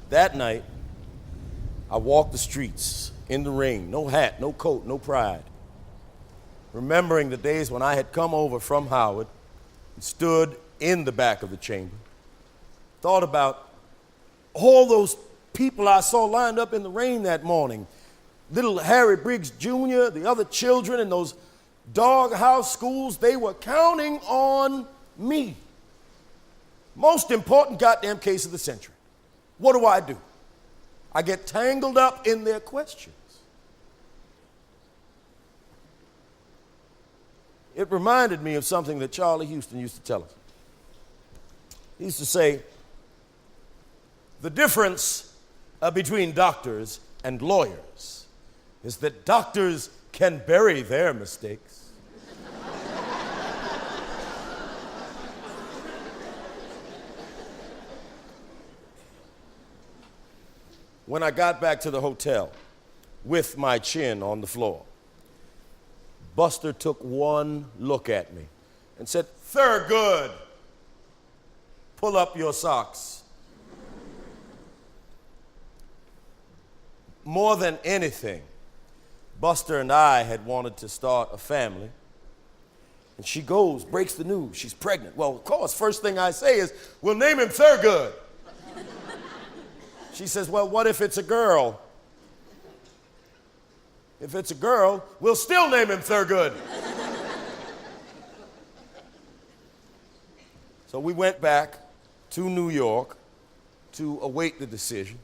That night, I walked the streets in the rain, no hat, no coat, no pride, remembering the days when I had come over from Howard and stood in the back of the chamber, thought about all those people I saw lined up in the rain that morning. Little Harry Briggs Jr., the other children in those doghouse schools, they were counting on me. Most important goddamn case of the century. What do? I get tangled up in their questions. It reminded me of something that Charlie Houston used to tell us. He used to say, the difference between doctors and lawyers is that doctors can bury their mistakes. When I got back to the hotel with my chin on the floor, Buster took one look at me and said, "Thurgood, pull up your socks." More than anything, Buster and I had wanted to start a family. And she breaks the news, she's pregnant. Well, of course, first thing I say is, "We'll name him Thurgood." She says, "Well, what if it's a girl?" "If it's a girl, we'll still name him Thurgood." So we went back to New York to await the decision.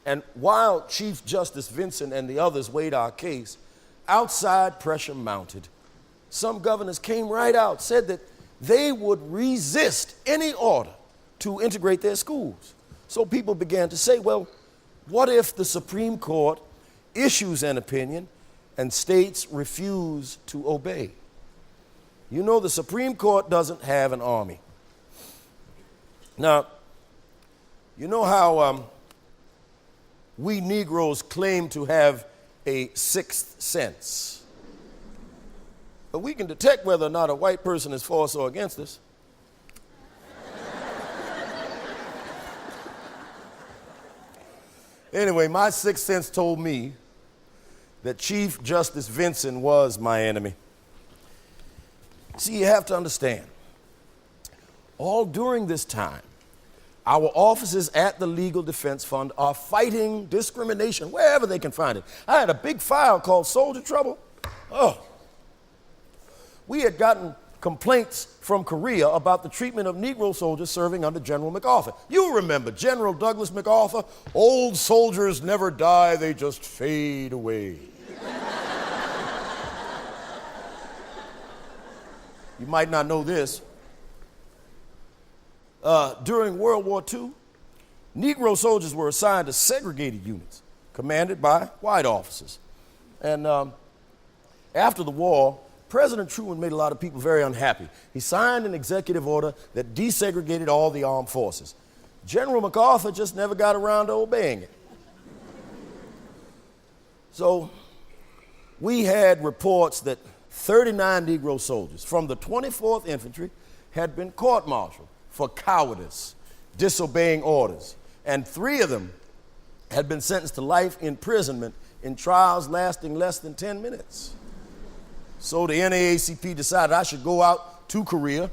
And while Chief Justice Vinson and the others weighed our case, outside pressure mounted. Some governors came right out, said that they would resist any order to integrate their schools. So people began to say, well, what if the Supreme Court issues an opinion and states refuse to obey? You know, the Supreme Court doesn't have an army. Now, you know how we Negroes claim to have a sixth sense. But we can detect whether or not a white person is for us or against us. Anyway, my sixth sense told me that Chief Justice Vinson was my enemy. See, you have to understand, All during this time, our officers at the Legal Defense Fund are fighting discrimination wherever they can find it. I had a big file called Soldier Trouble. Oh, we had gotten complaints from Korea about the treatment of Negro soldiers serving under General MacArthur. You remember General Douglas MacArthur? Old soldiers never die, they just fade away. You might not know this. During World War II, Negro soldiers were assigned to segregated units commanded by white officers. And after the war, President Truman made a lot of people very unhappy. He signed an executive order that desegregated all the armed forces. General MacArthur just never got around to obeying it. So we had reports that 39 Negro soldiers from the 24th Infantry had been court-martialed for cowardice, disobeying orders, and 3 of them had been sentenced to life imprisonment in trials lasting less than 10 minutes. So the NAACP decided I should go out to Korea.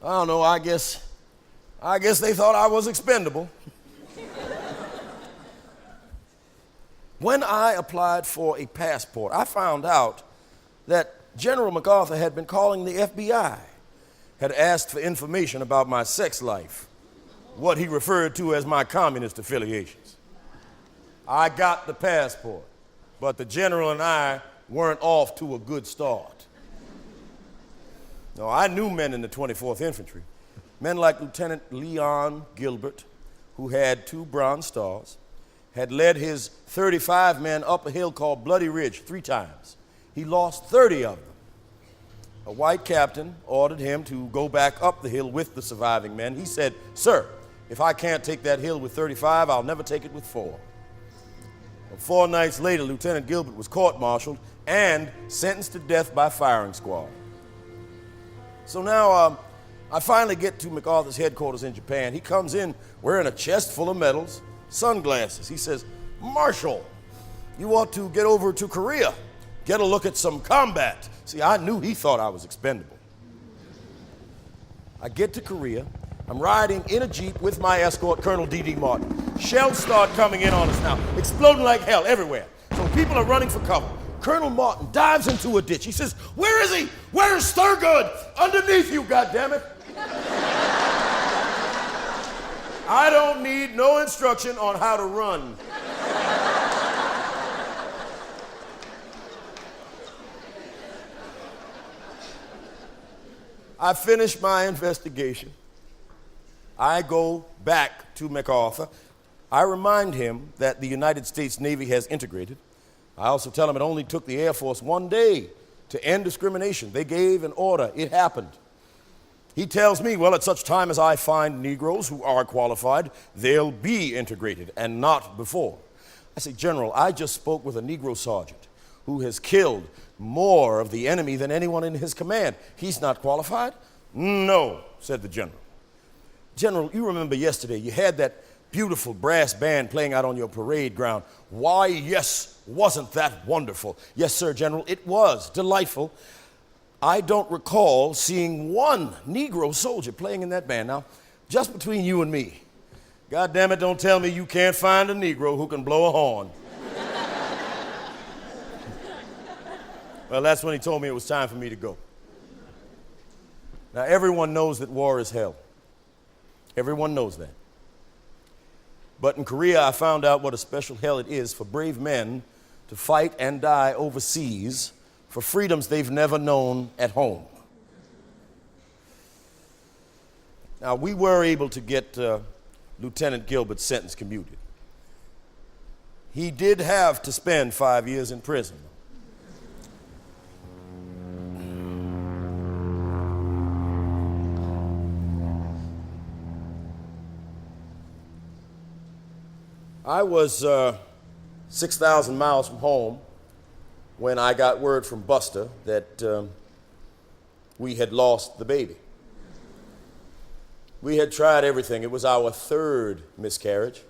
I don't know, I guess they thought I was expendable. When I applied for a passport, I found out that General MacArthur had been calling the FBI, had asked for information about my sex life, what he referred to as my communist affiliations. I got the passport, but the general and I weren't off to a good start. No, I knew men in the 24th Infantry, men like Lieutenant Leon Gilbert, who had 2 Bronze Stars, had led his 35 men up a hill called Bloody Ridge 3 times. He lost 30 of them. A white captain ordered him to go back up the hill with the surviving men. He said, "Sir, if I can't take that hill with 35, I'll never take it with 4. Well, 4 nights later, Lieutenant Gilbert was court-martialed and sentenced to death by firing squad. So now I finally get to MacArthur's headquarters in Japan. He comes in wearing a chest full of medals, sunglasses. He says, "Marshal, you ought to get over to Korea, get a look at some combat." See, I knew he thought I was expendable. I get to Korea. I'm riding in a Jeep with my escort, Colonel D.D. Martin. Shells start coming in on us now, exploding like hell everywhere. So people are running for cover. Colonel Martin dives into a ditch. He says, "Where is he? Where's Thurgood? Underneath you, goddammit." I don't need no instruction on how to run. I finish my investigation. I go back to MacArthur. I remind him that the United States Navy has integrated. I also tell him it only took the Air Force 1 day to end discrimination. They gave an order. It happened. He tells me, well, at such time as I find Negroes who are qualified, they'll be integrated, and not before. I say, "General, I just spoke with a Negro sergeant who has killed more of the enemy than anyone in his command. He's not qualified?" "No," said the general. "General, you remember yesterday you had that beautiful brass band playing out on your parade ground. Why, yes, wasn't that wonderful?" "Yes, sir, General, it was delightful. I don't recall seeing one Negro soldier playing in that band." Now, just between you and me, God damn it, don't tell me you can't find a Negro who can blow a horn. Well, that's when he told me it was time for me to go. Now, everyone knows that war is hell. Everyone knows that. But in Korea, I found out what a special hell it is for brave men to fight and die overseas for freedoms they've never known at home. Now, we were able to get Lieutenant Gilbert's sentence commuted. He did have to spend 5 years in prison. I was 6,000 miles from home when I got word from Buster that we had lost the baby. We had tried everything. It was our 3rd miscarriage.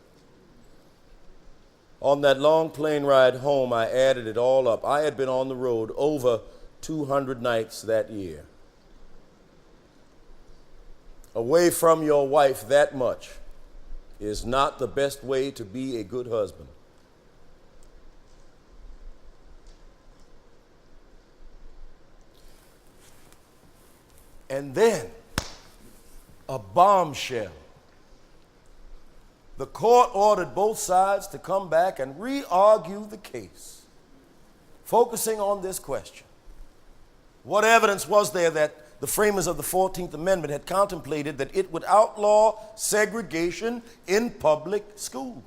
On that long plane ride home, I added it all up. I had been on the road over 200 nights that year. away from your wife that much is not the best way to be a good husband. And then, a bombshell. The court ordered both sides to come back and re-argue the case, focusing on this question. What evidence was there that the framers of the 14th Amendment had contemplated that it would outlaw segregation in public schools?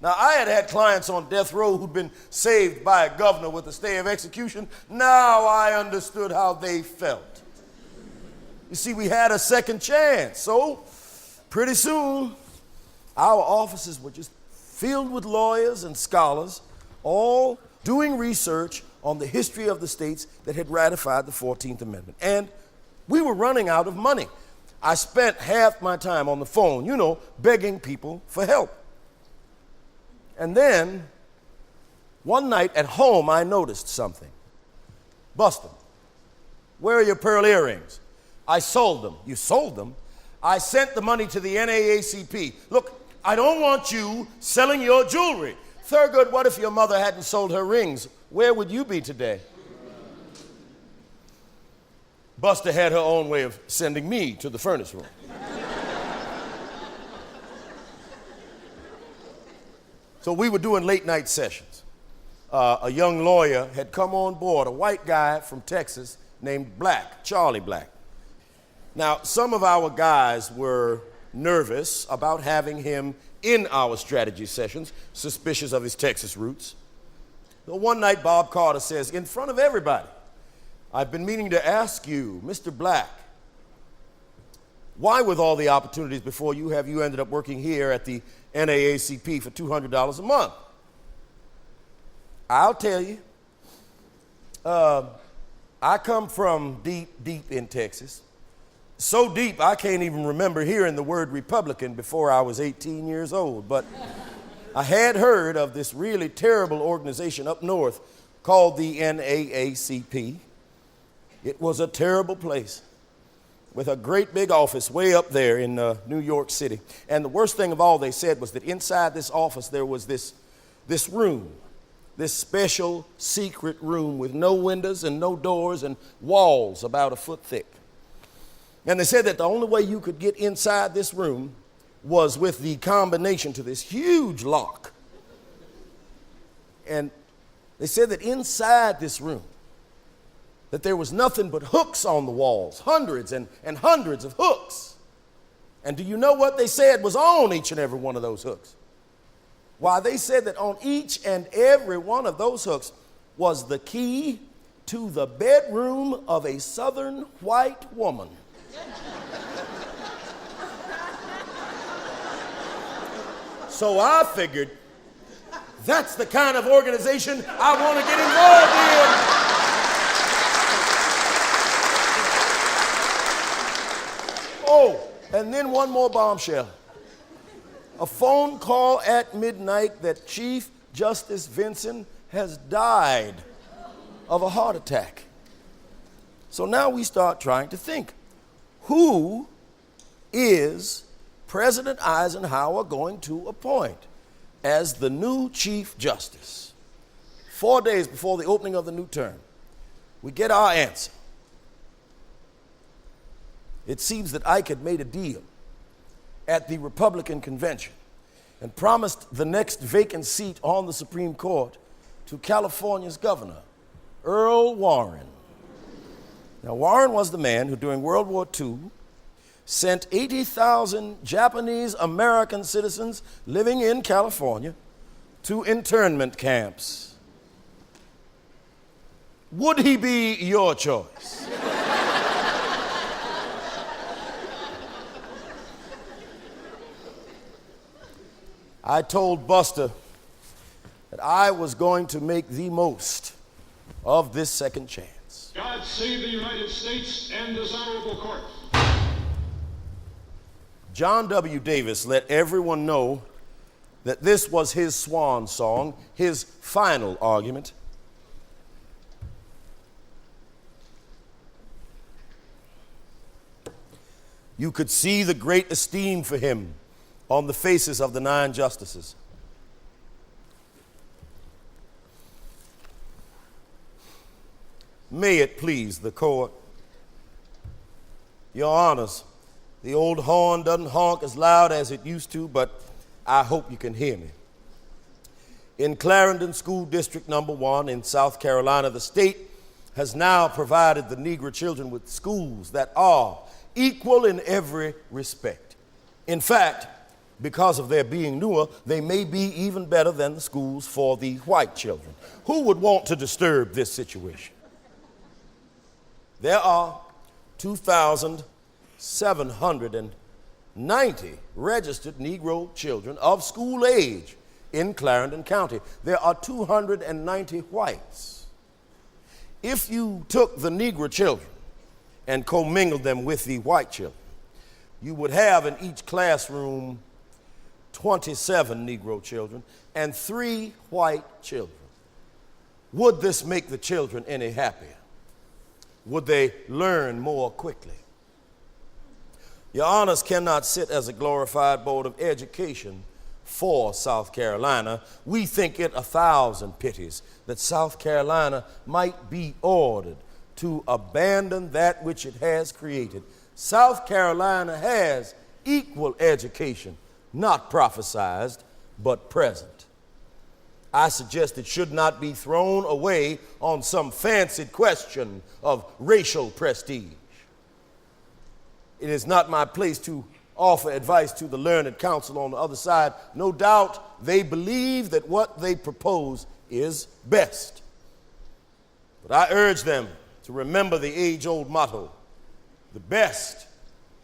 Now, I had clients on death row who'd been saved by a governor with a stay of execution. Now I understood how they felt. You see, we had a second chance. So, pretty soon, our offices were just filled with lawyers and scholars, all doing research on the history of the states that had ratified the 14th Amendment. And we were running out of money. I spent half my time on the phone, begging people for help. And then, one night at home, I noticed something. Buster, where are your pearl earrings? I sold them. You sold them? I sent the money to the NAACP. Look, I don't want you selling your jewelry. Thurgood, what if your mother hadn't sold her rings? Where would you be today? Buster had her own way of sending me to the furnace room. So we were doing late night sessions. A young lawyer had come on board, a white guy from Texas named Black, Charlie Black. Now, some of our guys were nervous about having him in our strategy sessions, suspicious of his Texas roots. So one night, Bob Carter says, in front of everybody, I've been meaning to ask you, Mr. Black, why with all the opportunities before you have you ended up working here at the NAACP for $200 a month? I'll tell you. I come from deep in Texas. So deep, I can't even remember hearing the word Republican before I was 18 years old. But I had heard of this really terrible organization up north called the NAACP. It was a terrible place with a great big office way up there in New York City. And the worst thing of all, they said, was that inside this office there was this room, this special secret room with no windows and no doors and walls about a foot thick. And they said that the only way you could get inside this room was with the combination to this huge lock. And they said that inside this room, that there was nothing but hooks on the walls, hundreds and hundreds of hooks. And do you know what they said was on each and every one of those hooks? Why, they said that on each and every one of those hooks was the key to the bedroom of a southern white woman. So I figured, that's the kind of organization I want to get involved in. Oh, and then one more bombshell. A phone call at midnight that Chief Justice Vinson has died of a heart attack. So now we start trying to think, who is President Eisenhower going to appoint as the new Chief Justice? 4 days before the opening of the new term, we get our answer. It seems that Ike had made a deal at the Republican convention and promised the next vacant seat on the Supreme Court to California's governor, Earl Warren. Now, Warren was the man who, during World War II, sent 80,000 Japanese American citizens living in California to internment camps. Would he be your choice? I told Buster that I was going to make the most of this second chance. God save the United States and this honorable court. John W. Davis let everyone know that this was his swan song, his final argument. You could see the great esteem for him on the faces of the 9 justices. May it please the court. Your honors, the old horn doesn't honk as loud as it used to, but I hope you can hear me. In Clarendon School District Number 1 in South Carolina, the state has now provided the Negro children with schools that are equal in every respect. In fact, because of their being newer, they may be even better than the schools for the white children. Who would want to disturb this situation? There are 2,790 registered Negro children of school age in Clarendon County. There are 290 whites. If you took the Negro children and commingled them with the white children, you would have in each classroom 27 Negro children and 3 white children. Would this make the children any happier? Would they learn more quickly? Your honors cannot sit as a glorified board of education for South Carolina. We think it 1,000 pities that South Carolina might be ordered to abandon that which it has created. South Carolina has equal education, not prophesied, but present. I suggest it should not be thrown away on some fancied question of racial prestige. It is not my place to offer advice to the learned counsel on the other side. No doubt they believe that what they propose is best. But I urge them to remember the age-old motto: the best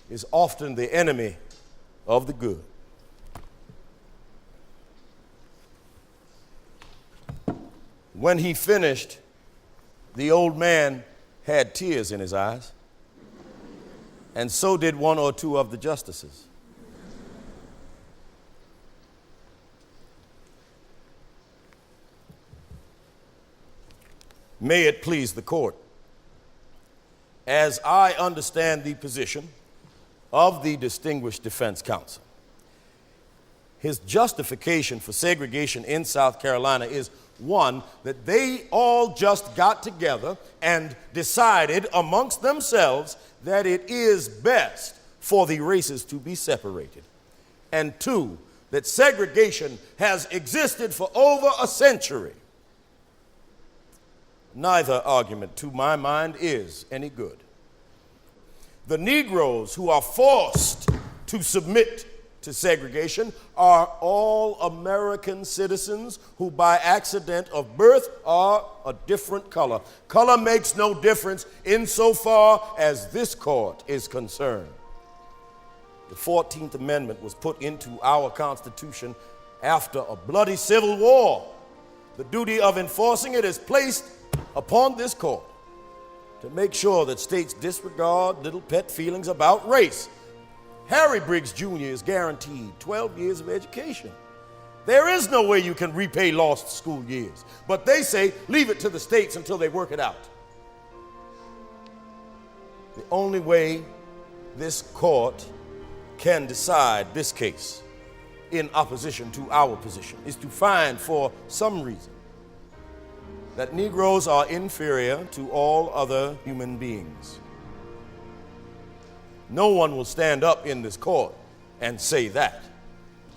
is often the enemy of the good. When he finished, the old man had tears in his eyes, and so did 1 or 2 of the justices. May it please the court. As I understand the position of the distinguished defense counsel, his justification for segregation in South Carolina is one, that they all just got together and decided amongst themselves that it is best for the races to be separated. And 2, that segregation has existed for over a century. Neither argument, to my mind, is any good. The Negroes who are forced to submit to segregation are all American citizens who by accident of birth are a different color. Color makes no difference insofar as this court is concerned. The 14th Amendment was put into our Constitution after a bloody civil war. The duty of enforcing it is placed upon this court to make sure that states disregard little pet feelings about race. Harry Briggs Jr. is guaranteed 12 years of education. There is no way you can repay lost school years, but they say leave it to the states until they work it out. The only way this court can decide this case in opposition to our position is to find for some reason that Negroes are inferior to all other human beings. No one will stand up in this court and say that,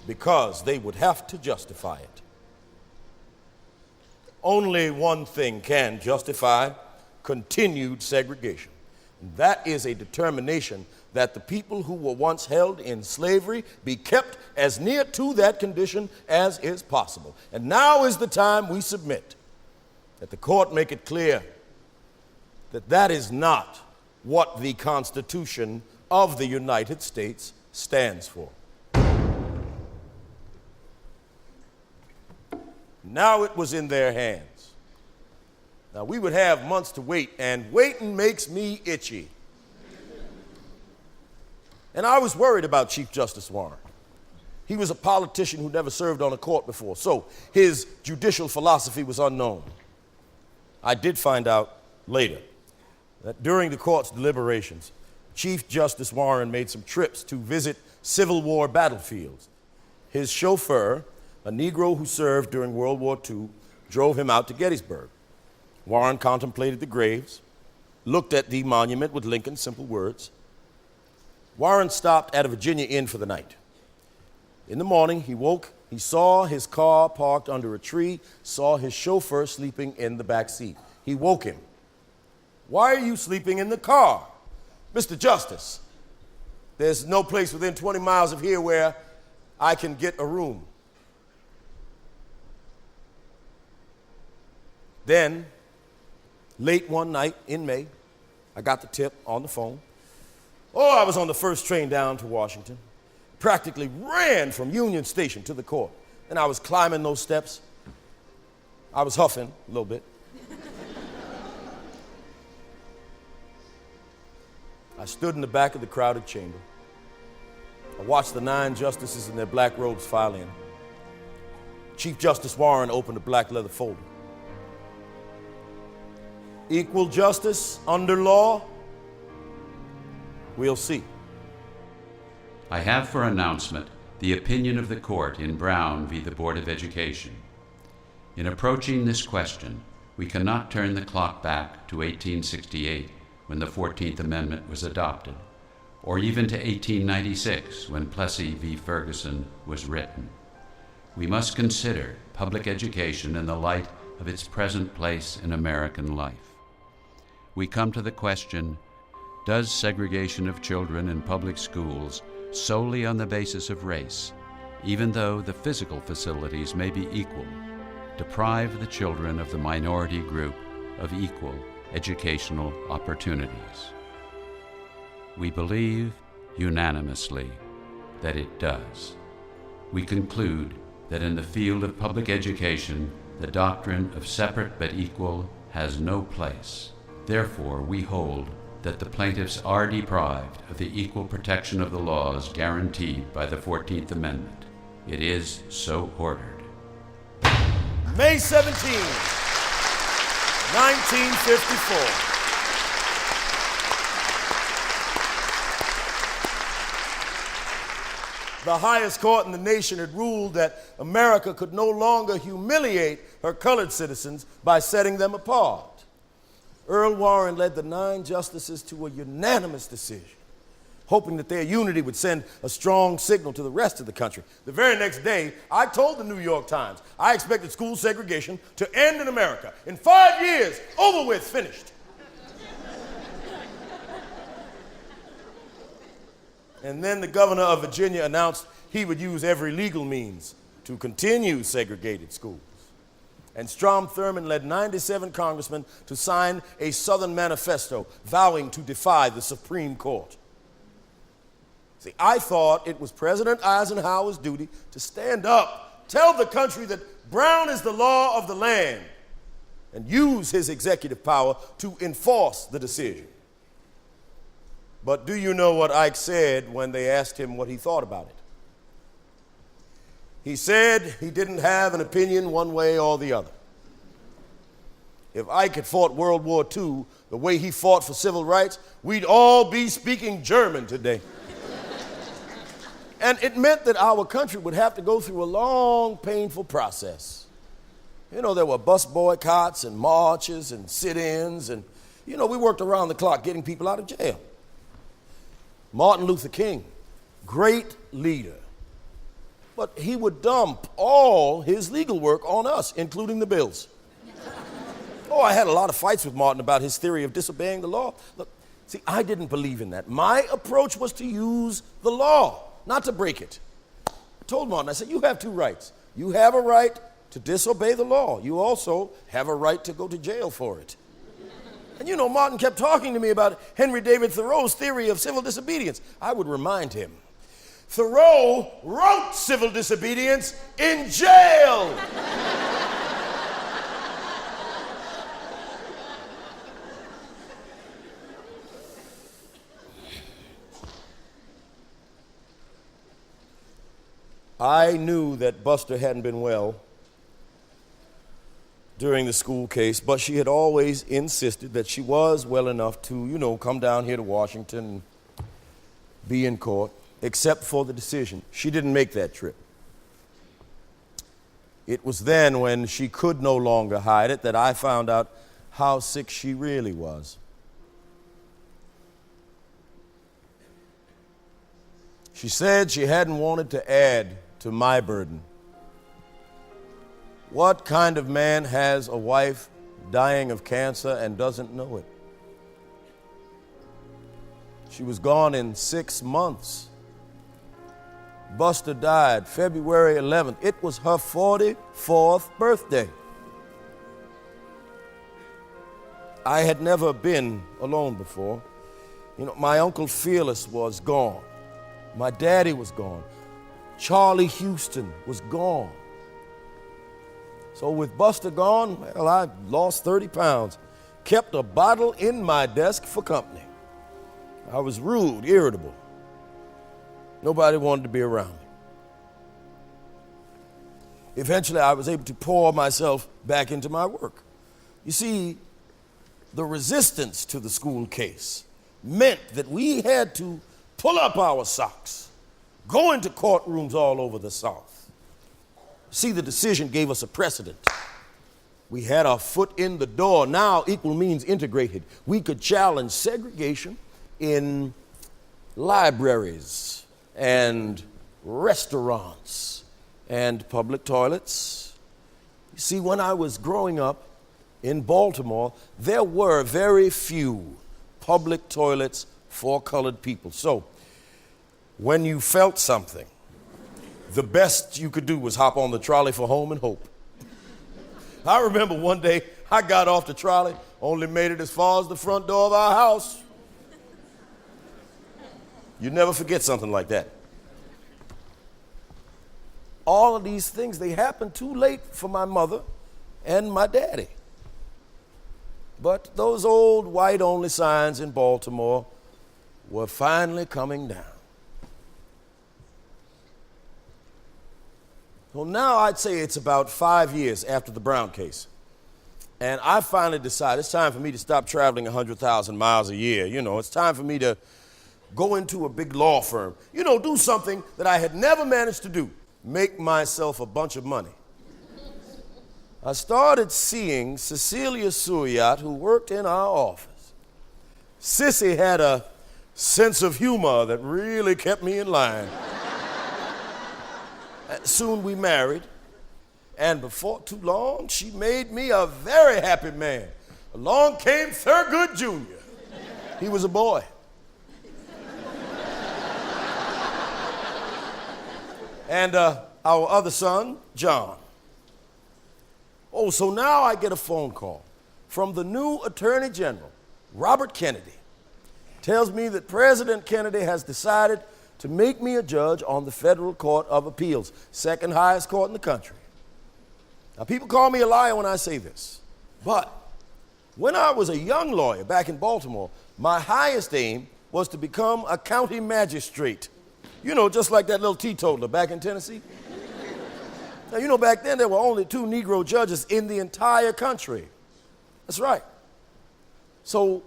because they would have to justify it. Only one thing can justify continued segregation, and that is a determination that the people who were once held in slavery be kept as near to that condition as is possible. And now is the time we submit that the court make it clear that that is not what the Constitution of the United States stands for. Now it was in their hands. Now we would have months to wait, and waiting makes me itchy. And I was worried about Chief Justice Warren. He was a politician who never served on a court before, so his judicial philosophy was unknown. I did find out later that during the court's deliberations, Chief Justice Warren made some trips to visit Civil War battlefields. His chauffeur, a Negro who served during World War II, drove him out to Gettysburg. Warren contemplated the graves, looked at the monument with Lincoln's simple words. Warren stopped at a Virginia inn for the night. In the morning, he woke. He saw his car parked under a tree, saw his chauffeur sleeping in the back seat. He woke him. "Why are you sleeping in the car?" "Mr. Justice, there's no place within 20 miles of here where I can get a room." Then, late one night in May, I got the tip on the phone. I was on the first train down to Washington. Practically ran from Union Station to the court. And I was climbing those steps. I was huffing a little bit. I stood in the back of the crowded chamber. I watched the 9 justices in their black robes file in. Chief Justice Warren opened a black leather folder. "Equal justice under law? We'll see." I have for announcement the opinion of the court in Brown v. the Board of Education. In approaching this question, we cannot turn the clock back to 1868, when the 14th Amendment was adopted, or even to 1896, when Plessy v. Ferguson was written. We must consider public education in the light of its present place in American life. We come to the question, does segregation of children in public schools solely on the basis of race, even though the physical facilities may be equal, deprive the children of the minority group of equal educational opportunities? We believe unanimously that it does. We conclude that in the field of public education, the doctrine of separate but equal has no place. Therefore, we hold that the plaintiffs are deprived of the equal protection of the laws guaranteed by the 14th Amendment. It is so ordered. May 17, 1954. The highest court in the nation had ruled that America could no longer humiliate her colored citizens by setting them apart. Earl Warren led the 9 justices to a unanimous decision, hoping that their unity would send a strong signal to the rest of the country. The very next day, I told the New York Times I expected school segregation to end in America. In 5 years, over with, finished. And then the governor of Virginia announced he would use every legal means to continue segregated schools. And Strom Thurmond led 97 congressmen to sign a Southern manifesto vowing to defy the Supreme Court. See, I thought it was President Eisenhower's duty to stand up, tell the country that Brown is the law of the land, and use his executive power to enforce the decision. But do you know what Ike said when they asked him what he thought about it? He said he didn't have an opinion one way or the other. If Ike had fought World War II the way he fought for civil rights, we'd all be speaking German today. And it meant that our country would have to go through a long, painful process. You know, there were bus boycotts and marches and sit-ins, and, you know, we worked around the clock getting people out of jail. Martin Luther King, great leader. But he would dump all his legal work on us, including the bills. I had a lot of fights with Martin about his theory of disobeying the law. Look, see, I didn't believe in that. My approach was to use the law, not to break it. I told Martin, I said, you have 2 rights. You have a right to disobey the law. You also have a right to go to jail for it. And you know, Martin kept talking to me about Henry David Thoreau's theory of civil disobedience. I would remind him, Thoreau wrote civil disobedience in jail. I knew that Buster hadn't been well during the school case, but she had always insisted that she was well enough to, you know, come down here to Washington and be in court, except for the decision. She didn't make that trip. It was then, when she could no longer hide it, that I found out how sick she really was. She said she hadn't wanted to add to my burden. What kind of man has a wife dying of cancer and doesn't know it? She was gone in 6 months. Buster died February 11th. It was her 44th birthday. I had never been alone before. You know, my Uncle Fearless was gone. My daddy was gone. Charlie Houston was gone. So with Buster gone, well, I lost 30 pounds. Kept a bottle in my desk for company. I was rude, irritable. Nobody wanted to be around me. Eventually, I was able to pour myself back into my work. You see, the resistance to the school case meant that we had to pull up our socks, go into courtrooms all over the South. See, the decision gave us a precedent. We had our foot in the door. Now equal means integrated. We could challenge segregation in libraries and restaurants and public toilets. You see, when I was growing up in Baltimore, there were very few public toilets for colored people. So when you felt something, the best you could do was hop on the trolley for Home and Hope. I remember one day I got off the trolley, only made it as far as the front door of our house. You never forget something like that. All of these things, they happened too late for my mother and my daddy. But those old white-only signs in Baltimore were finally coming down. Well, now I'd say it's about 5 years after the Brown case. And I finally decided it's time for me to stop traveling 100,000 miles a year. You know, it's time for me to go into a big law firm. You know, do something that I had never managed to do. Make myself a bunch of money. I started seeing Cecilia Suyat, who worked in our office. Sissy had a sense of humor that really kept me in line. Soon we married, and before too long, she made me a very happy man. Along came Thurgood Jr. He was a boy. And our other son, John. Oh, so now I get a phone call from the new Attorney General, Robert Kennedy. Tells me that President Kennedy has decided to make me a judge on the Federal Court of Appeals, second highest court in the country. Now, people call me a liar when I say this, but when I was a young lawyer back in Baltimore, my highest aim was to become a county magistrate. You know, just like that little teetotaler back in Tennessee. Now, you know, back then there were only 2 Negro judges in the entire country. That's right. So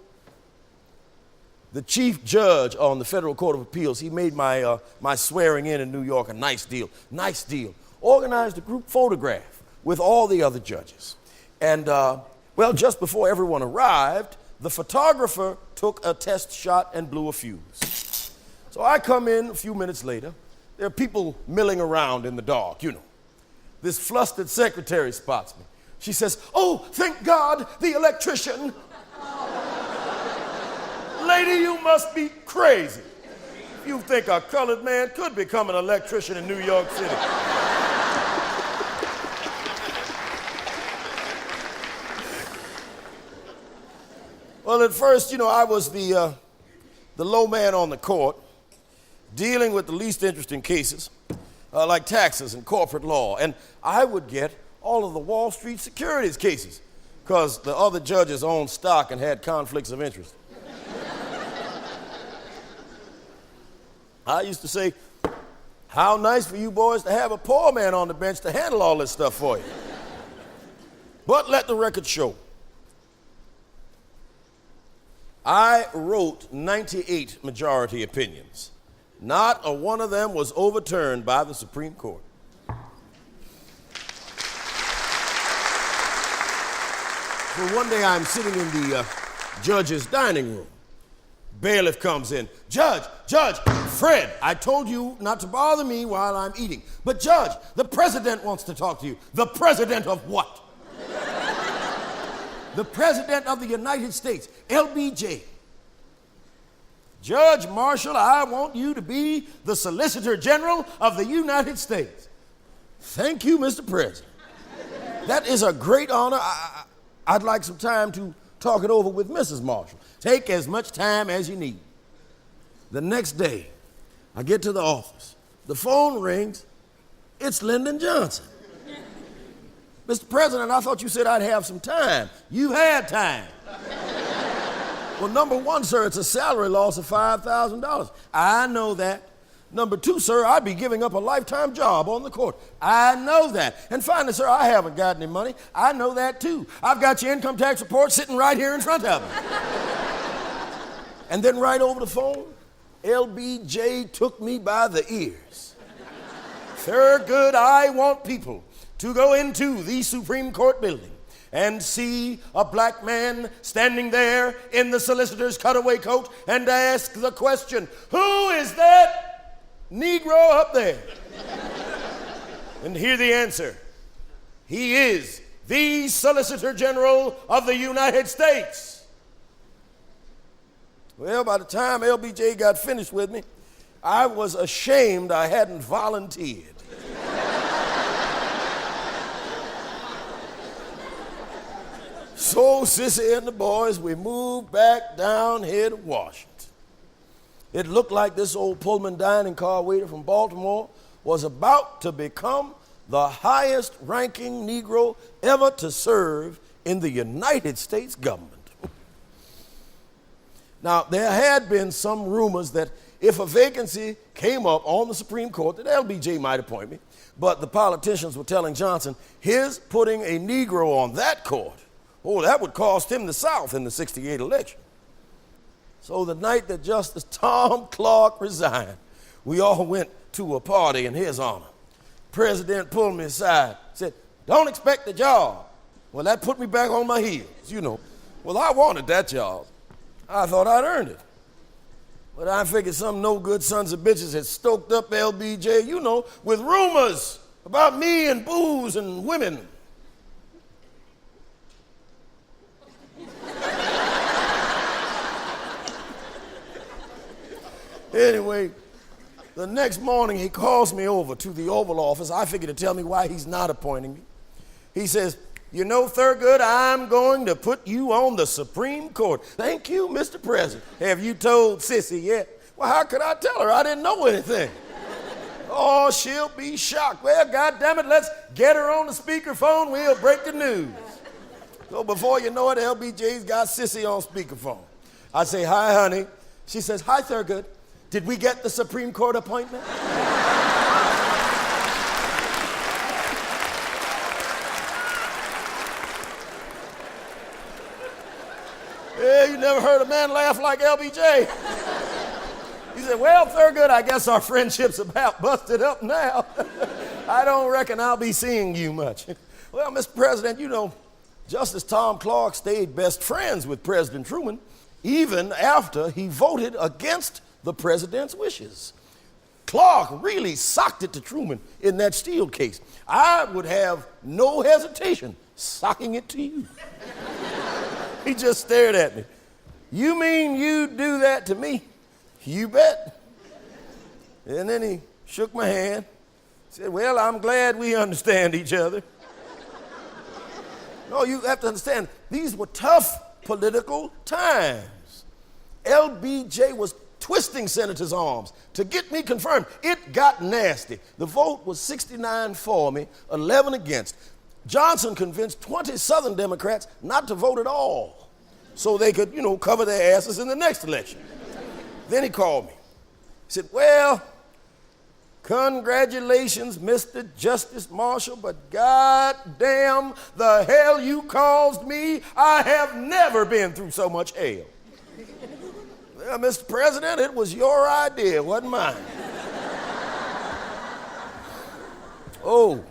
the chief judge on the Federal Court of Appeals, he made my swearing in New York a nice deal. Nice deal. Organized a group photograph with all the other judges. And, well, just before everyone arrived, the photographer took a test shot and blew a fuse. So I come in a few minutes later. There are people milling around in the dark, you know. This flustered secretary spots me. She says, "Oh, thank God, the electrician." Lady, you must be crazy. You think a colored man could become an electrician in New York City? Well, at first, you know, I was the low man on the court, dealing with the least interesting cases, like taxes and corporate law. And I would get all of the Wall Street securities cases, because the other judges owned stock and had conflicts of interest. I used to say, how nice for you boys to have a poor man on the bench to handle all this stuff for you. But let the record show. I wrote 98 majority opinions. Not a one of them was overturned by the Supreme Court. So one day I'm sitting in the judge's dining room. Bailiff comes in. Judge, Fred, I told you not to bother me while I'm eating. But Judge, the president wants to talk to you. The president of what? The president of the United States, LBJ. Judge Marshall, I want you to be the Solicitor General of the United States. Thank you, Mr. President. That is a great honor. I'd like some time to talk it over with Mrs. Marshall. Take as much time as you need. The next day, I get to the office. The phone rings. It's Lyndon Johnson. Mr. President, I thought you said I'd have some time. You had time. Well, number one, sir, it's a salary loss of $5,000. I know that. Number two, sir, I'd be giving up a lifetime job on the court. I know that. And finally, sir, I haven't got any money. I know that too. I've got your income tax report sitting right here in front of me. And then right over the phone, LBJ took me by the ears. Thurgood, I want people to go into the Supreme Court building and see a black man standing there in the solicitor's cutaway coat and ask the question, who is that Negro up there? And hear the answer. He is the Solicitor General of the United States. Well, by the time LBJ got finished with me, I was ashamed I hadn't volunteered. So Sissy and the boys, we moved back down here to Washington. It looked like this old Pullman dining car waiter from Baltimore was about to become the highest ranking Negro ever to serve in the United States government. Now, there had been some rumors that if a vacancy came up on the Supreme Court, that LBJ might appoint me, but the politicians were telling Johnson, his putting a Negro on that court, that would cost him the South in the '68 election. So the night that Justice Tom Clark resigned, we all went to a party in his honor. The president pulled me aside, said, don't expect the job. Well, that put me back on my heels, you know. Well, I wanted that job. I thought I'd earned it. But I figured some no-good sons of bitches had stoked up LBJ, you know, with rumors about me and booze and women. Anyway, the next morning he calls me over to the Oval Office. I figured to tell me why he's not appointing me. He says, you know, Thurgood, I'm going to put you on the Supreme Court. Thank you, Mr. President. Have you told Sissy yet? Well, how could I tell her? I didn't know anything. Oh, she'll be shocked. Well, goddammit, let's get her on the speakerphone. We'll break the news. So before you know it, LBJ's got Sissy on speakerphone. I say, hi, honey. She says, hi, Thurgood. Did we get the Supreme Court appointment? Yeah, you never heard a man laugh like LBJ. He said, well, Thurgood, I guess our friendship's about busted up now. I don't reckon I'll be seeing you much. Well, Mr. President, you know, Justice Tom Clark stayed best friends with President Truman even after he voted against the president's wishes. Clark really socked it to Truman in that Steele case. I would have no hesitation socking it to you. He just stared at me. You mean you'd do that to me? You bet. And then he shook my hand, said, well, I'm glad we understand each other. No, you have to understand, these were tough political times. LBJ was twisting senators' arms to get me confirmed. It got nasty. The vote was 69 for me, 11 against. Johnson convinced 20 Southern Democrats not to vote at all so they could, you know, cover their asses in the next election. Then he called me. He said, well, congratulations, Mr. Justice Marshall, but goddamn the hell you caused me. I have never been through so much hell. Well, Mr. President, it was your idea, wasn't mine. Oh.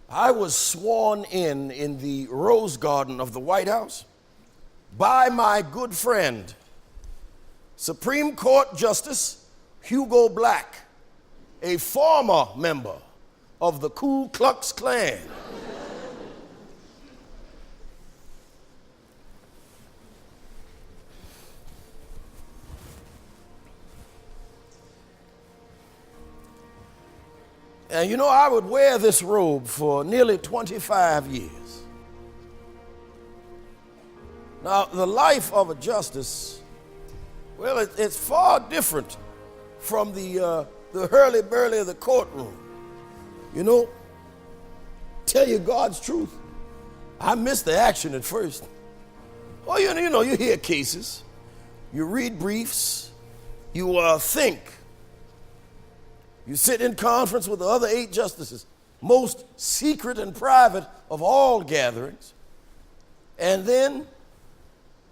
I was sworn in the Rose Garden of the White House by my good friend, Supreme Court Justice Hugo Black, a former member of the Ku Klux Klan. And you know, I would wear this robe for nearly 25 years. Now, the life of a justice, well, it's far different from the hurly-burly of the courtroom. You know, tell you God's truth, I missed the action at first. Oh, you know, you hear cases, you read briefs, you think. You sit in conference with the other 8 justices, most secret and private of all gatherings, and then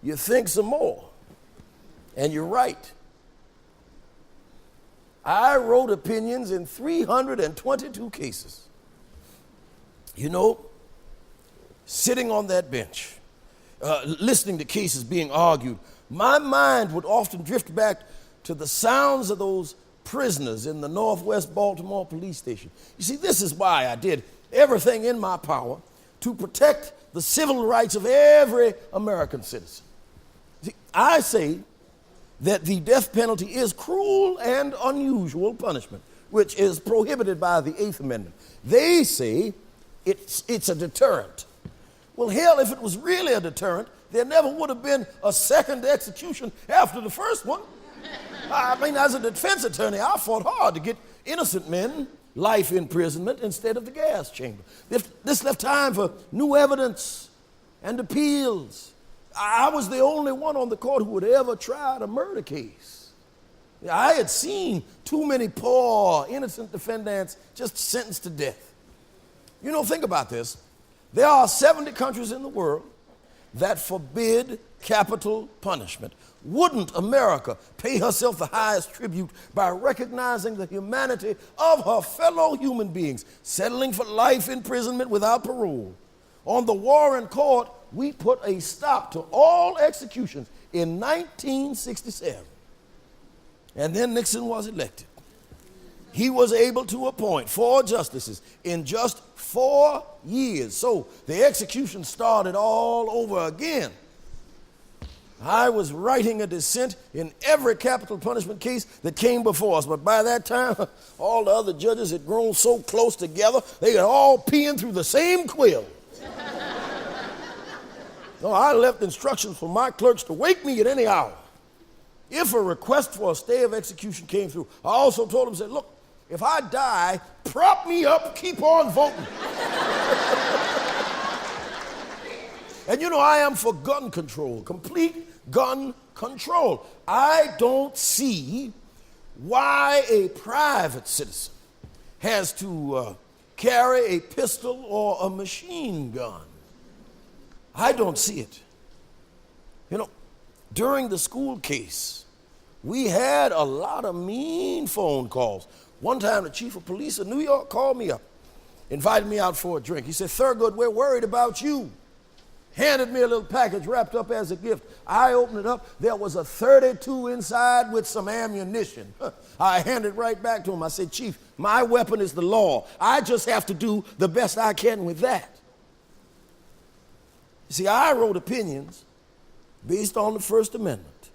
you think some more, and you write. I wrote opinions in 322 cases. You know, sitting on that bench, listening to cases being argued, my mind would often drift back to the sounds of those prisoners in the Northwest Baltimore police station. You see, this is why I did everything in my power to protect the civil rights of every American citizen. See, I say that the death penalty is cruel and unusual punishment, which is prohibited by the 8th Amendment. They say it's a deterrent. Well, hell, if it was really a deterrent, there never would have been a second execution after the first one. I mean, as a defense attorney, I fought hard to get innocent men life imprisonment instead of the gas chamber. This left time for new evidence and appeals. I was the only one on the court who had ever tried a murder case. I had seen too many poor, innocent defendants just sentenced to death. You know, think about this. There are 70 countries in the world that forbid capital punishment. Wouldn't America pay herself the highest tribute by recognizing the humanity of her fellow human beings, settling for life imprisonment without parole? On the Warren Court, we put a stop to all executions in 1967. And then Nixon was elected. He was able to appoint 4 justices in just 4 years. So the execution started all over again. I was writing a dissent in every capital punishment case that came before us, but by that time, all the other judges had grown so close together, they were all peeing through the same quill. So I left instructions for my clerks to wake me at any hour. If a request for a stay of execution came through, I also told them, said, look, if I die, prop me up, keep on voting. And you know, I am for gun control, complete gun control. I don't see why a private citizen has to carry a pistol or a machine gun. I don't see it. You know, during the school case, we had a lot of mean phone calls. One time, the chief of police of New York called me up, invited me out for a drink. He said, Thurgood, we're worried about you. Handed me a little package wrapped up as a gift. I opened it up. There was a .32 inside with some ammunition. I handed it right back to him. I said, Chief, my weapon is the law. I just have to do the best I can with that. You see, I wrote opinions based on the First Amendment.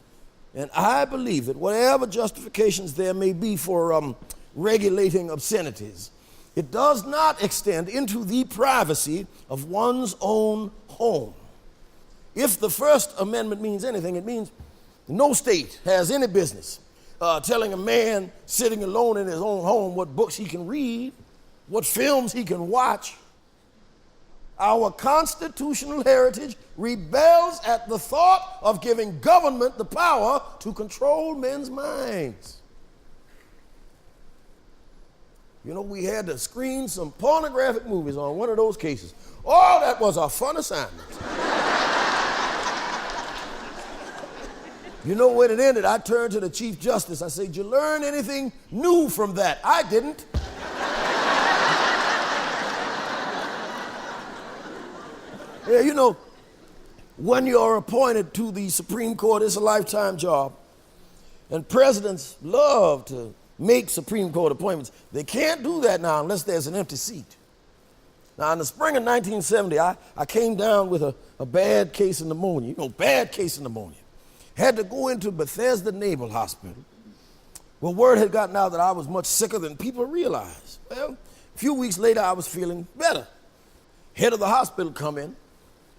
And I believe that whatever justifications there may be for regulating obscenities, it does not extend into the privacy of one's own home. If the First Amendment means anything, it means no state has any business telling a man sitting alone in his own home what books he can read, what films he can watch. Our constitutional heritage rebels at the thought of giving government the power to control men's minds. You know, we had to screen some pornographic movies on one of those cases. Oh, that was a fun assignment. You know when it ended, I turned to the Chief Justice. I said, "Did you learn anything new from that?" I didn't. Yeah, you know, when you're appointed to the Supreme Court, it's a lifetime job. And presidents love to make Supreme Court appointments. They can't do that now unless there's an empty seat. Now, in the spring of 1970, I came down with a bad case of pneumonia. You know, bad case of pneumonia. Had to go into Bethesda Naval Hospital. Well, word had gotten out that I was much sicker than people realized. Well, a few weeks later, I was feeling better. Head of the hospital come in.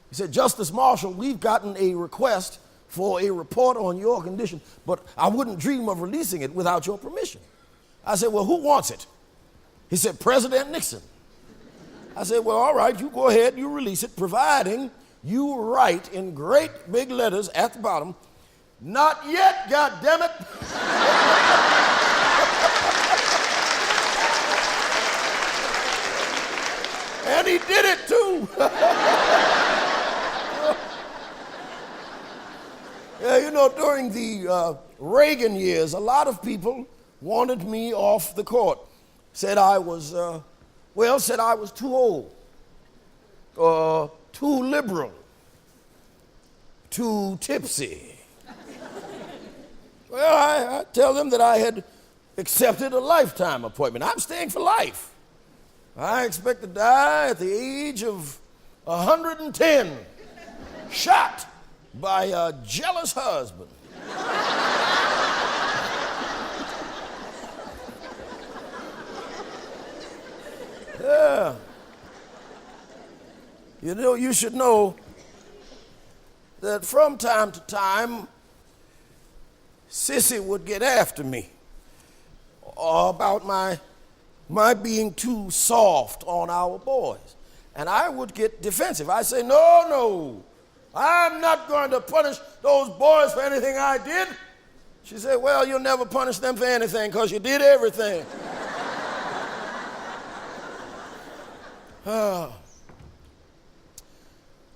He said, "Justice Marshall, we've gotten a request for a report on your condition, but I wouldn't dream of releasing it without your permission." I said, "Well, who wants it?" He said, "President Nixon." I said, "Well, all right, you go ahead, you release it, providing you write in great big letters at the bottom, 'Not yet, goddammit.'" And he did it too. Yeah, you know, during the Reagan years, a lot of people wanted me off the court. Said I was too old, too liberal, too tipsy. Well, I tell them that I had accepted a lifetime appointment. I'm staying for life. I expect to die at the age of 110, shot by a jealous husband. Yeah. You know, you should know that from time to time, Sissy would get after me about my being too soft on our boys. And I would get defensive. I say, no, I'm not going to punish those boys for anything I did. She said, "Well, you'll never punish them for anything because you did everything."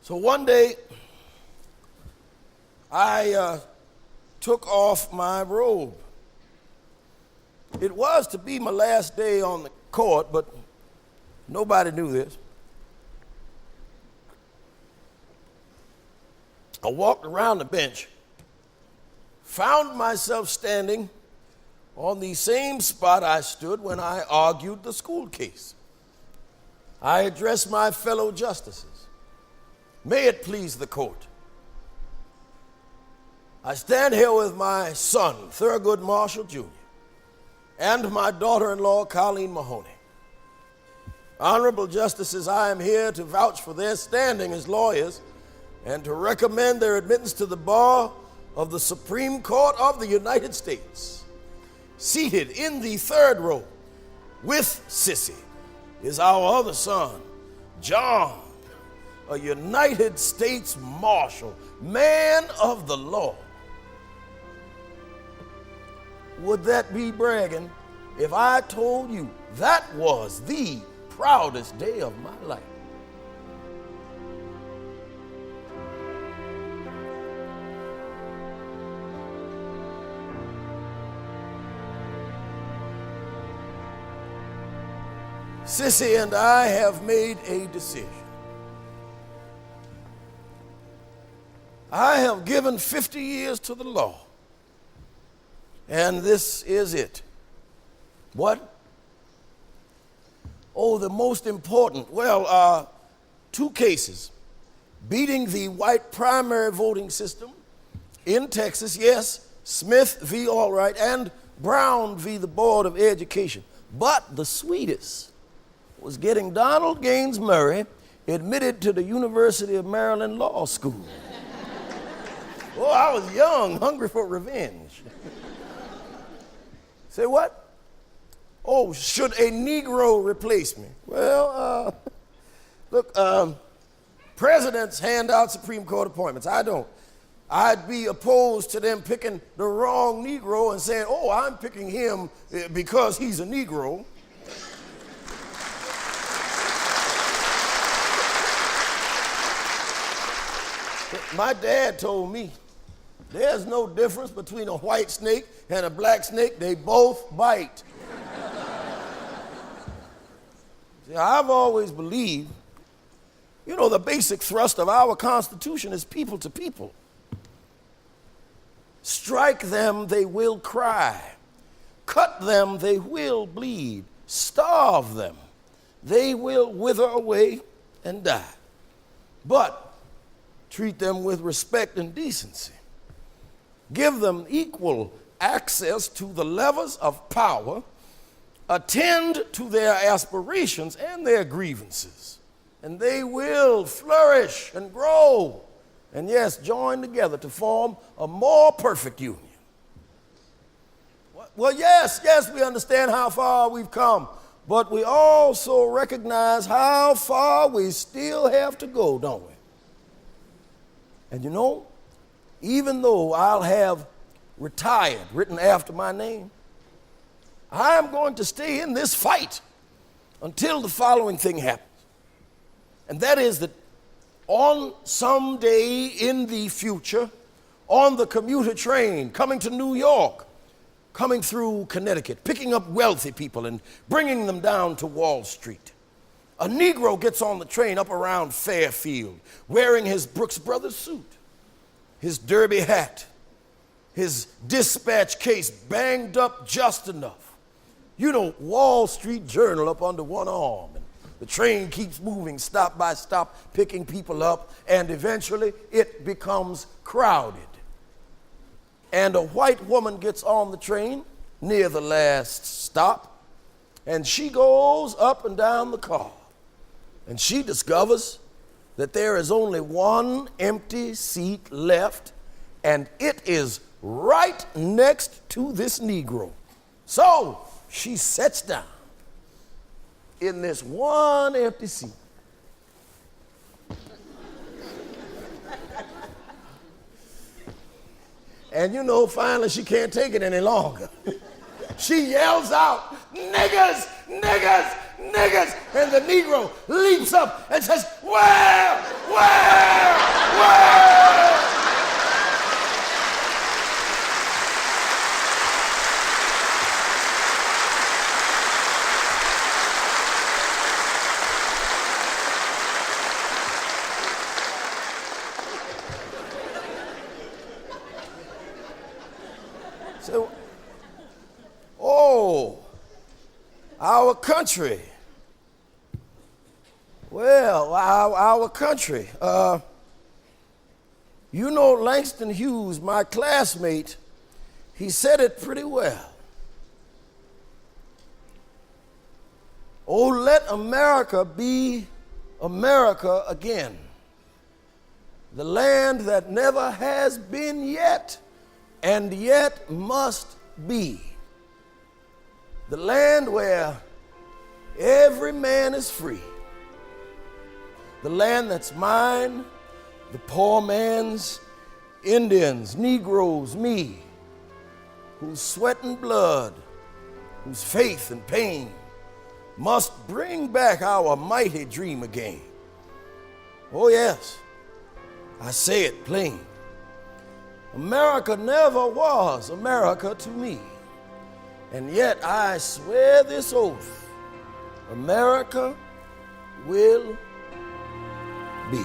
So one day, I took off my robe. It was to be my last day on the court, but nobody knew this. I walked around the bench, found myself standing on the same spot I stood when I argued the school case. I addressed my fellow justices. "May it please the court. I stand here with my son, Thurgood Marshall Jr., and my daughter-in-law, Colleen Mahoney. Honorable justices, I am here to vouch for their standing as lawyers and to recommend their admittance to the bar of the Supreme Court of the United States. Seated in the third row with Sissy is our other son, John, a United States Marshal, man of the law." Would that be bragging if I told you that was the proudest day of my life? Sissy and I have made a decision. I have given 50 years to the law, and this is it. What? Oh, the most important. Well, 2 cases. Beating the white primary voting system in Texas, yes, Smith v. Allwright, and Brown v. the Board of Education. But the sweetest was getting Donald Gaines Murray admitted to the University of Maryland Law School. Oh, I was young, hungry for revenge. Say what? Oh, should a Negro replace me? Well, look, presidents hand out Supreme Court appointments. I don't. I'd be opposed to them picking the wrong Negro and saying, "Oh, I'm picking him because he's a Negro." My dad told me, There's no difference between a white snake and a black snake. They both bite. See, I've always believed, the basic thrust of our Constitution is people to people. Strike them, they will cry. Cut them, they will bleed. Starve them, they will wither away and die. But treat them with respect and decency. Give them equal access to the levers of power. Attend to their aspirations and their grievances, and they will flourish and grow, and yes, join together to form a more perfect union. Well, yes, we understand how far we've come, but we also recognize how far we still have to go, don't we? And even though I'll have retired written after my name, I'm going to stay in this fight until the following thing happens. And that is that on some day in the future, on the commuter train coming to New York, coming through Connecticut, picking up wealthy people and bringing them down to Wall Street, a Negro gets on the train up around Fairfield, wearing his Brooks Brothers suit, his derby hat, his dispatch case banged up just enough. Wall Street Journal up under one arm. And the train keeps moving stop by stop, picking people up, and eventually it becomes crowded. And a white woman gets on the train near the last stop, and she goes up and down the car, and she discovers that there is only one empty seat left, and it is right next to this Negro. So she sits down in this one empty seat. And finally she can't take it any longer. She yells out, "Niggers, niggers, niggers!" And the Negro leaps up and says, "Where? Where? Where?" So, our country. Well, our country. Langston Hughes, my classmate, he said it pretty well. Oh, let America be America again. The land that never has been yet, and yet must be. The land where every man is free. The land that's mine, the poor man's, Indians, Negroes, me, whose sweat and blood, whose faith and pain must bring back our mighty dream again. Oh yes, I say it plain. America never was America to me. And yet I swear this oath, America will be.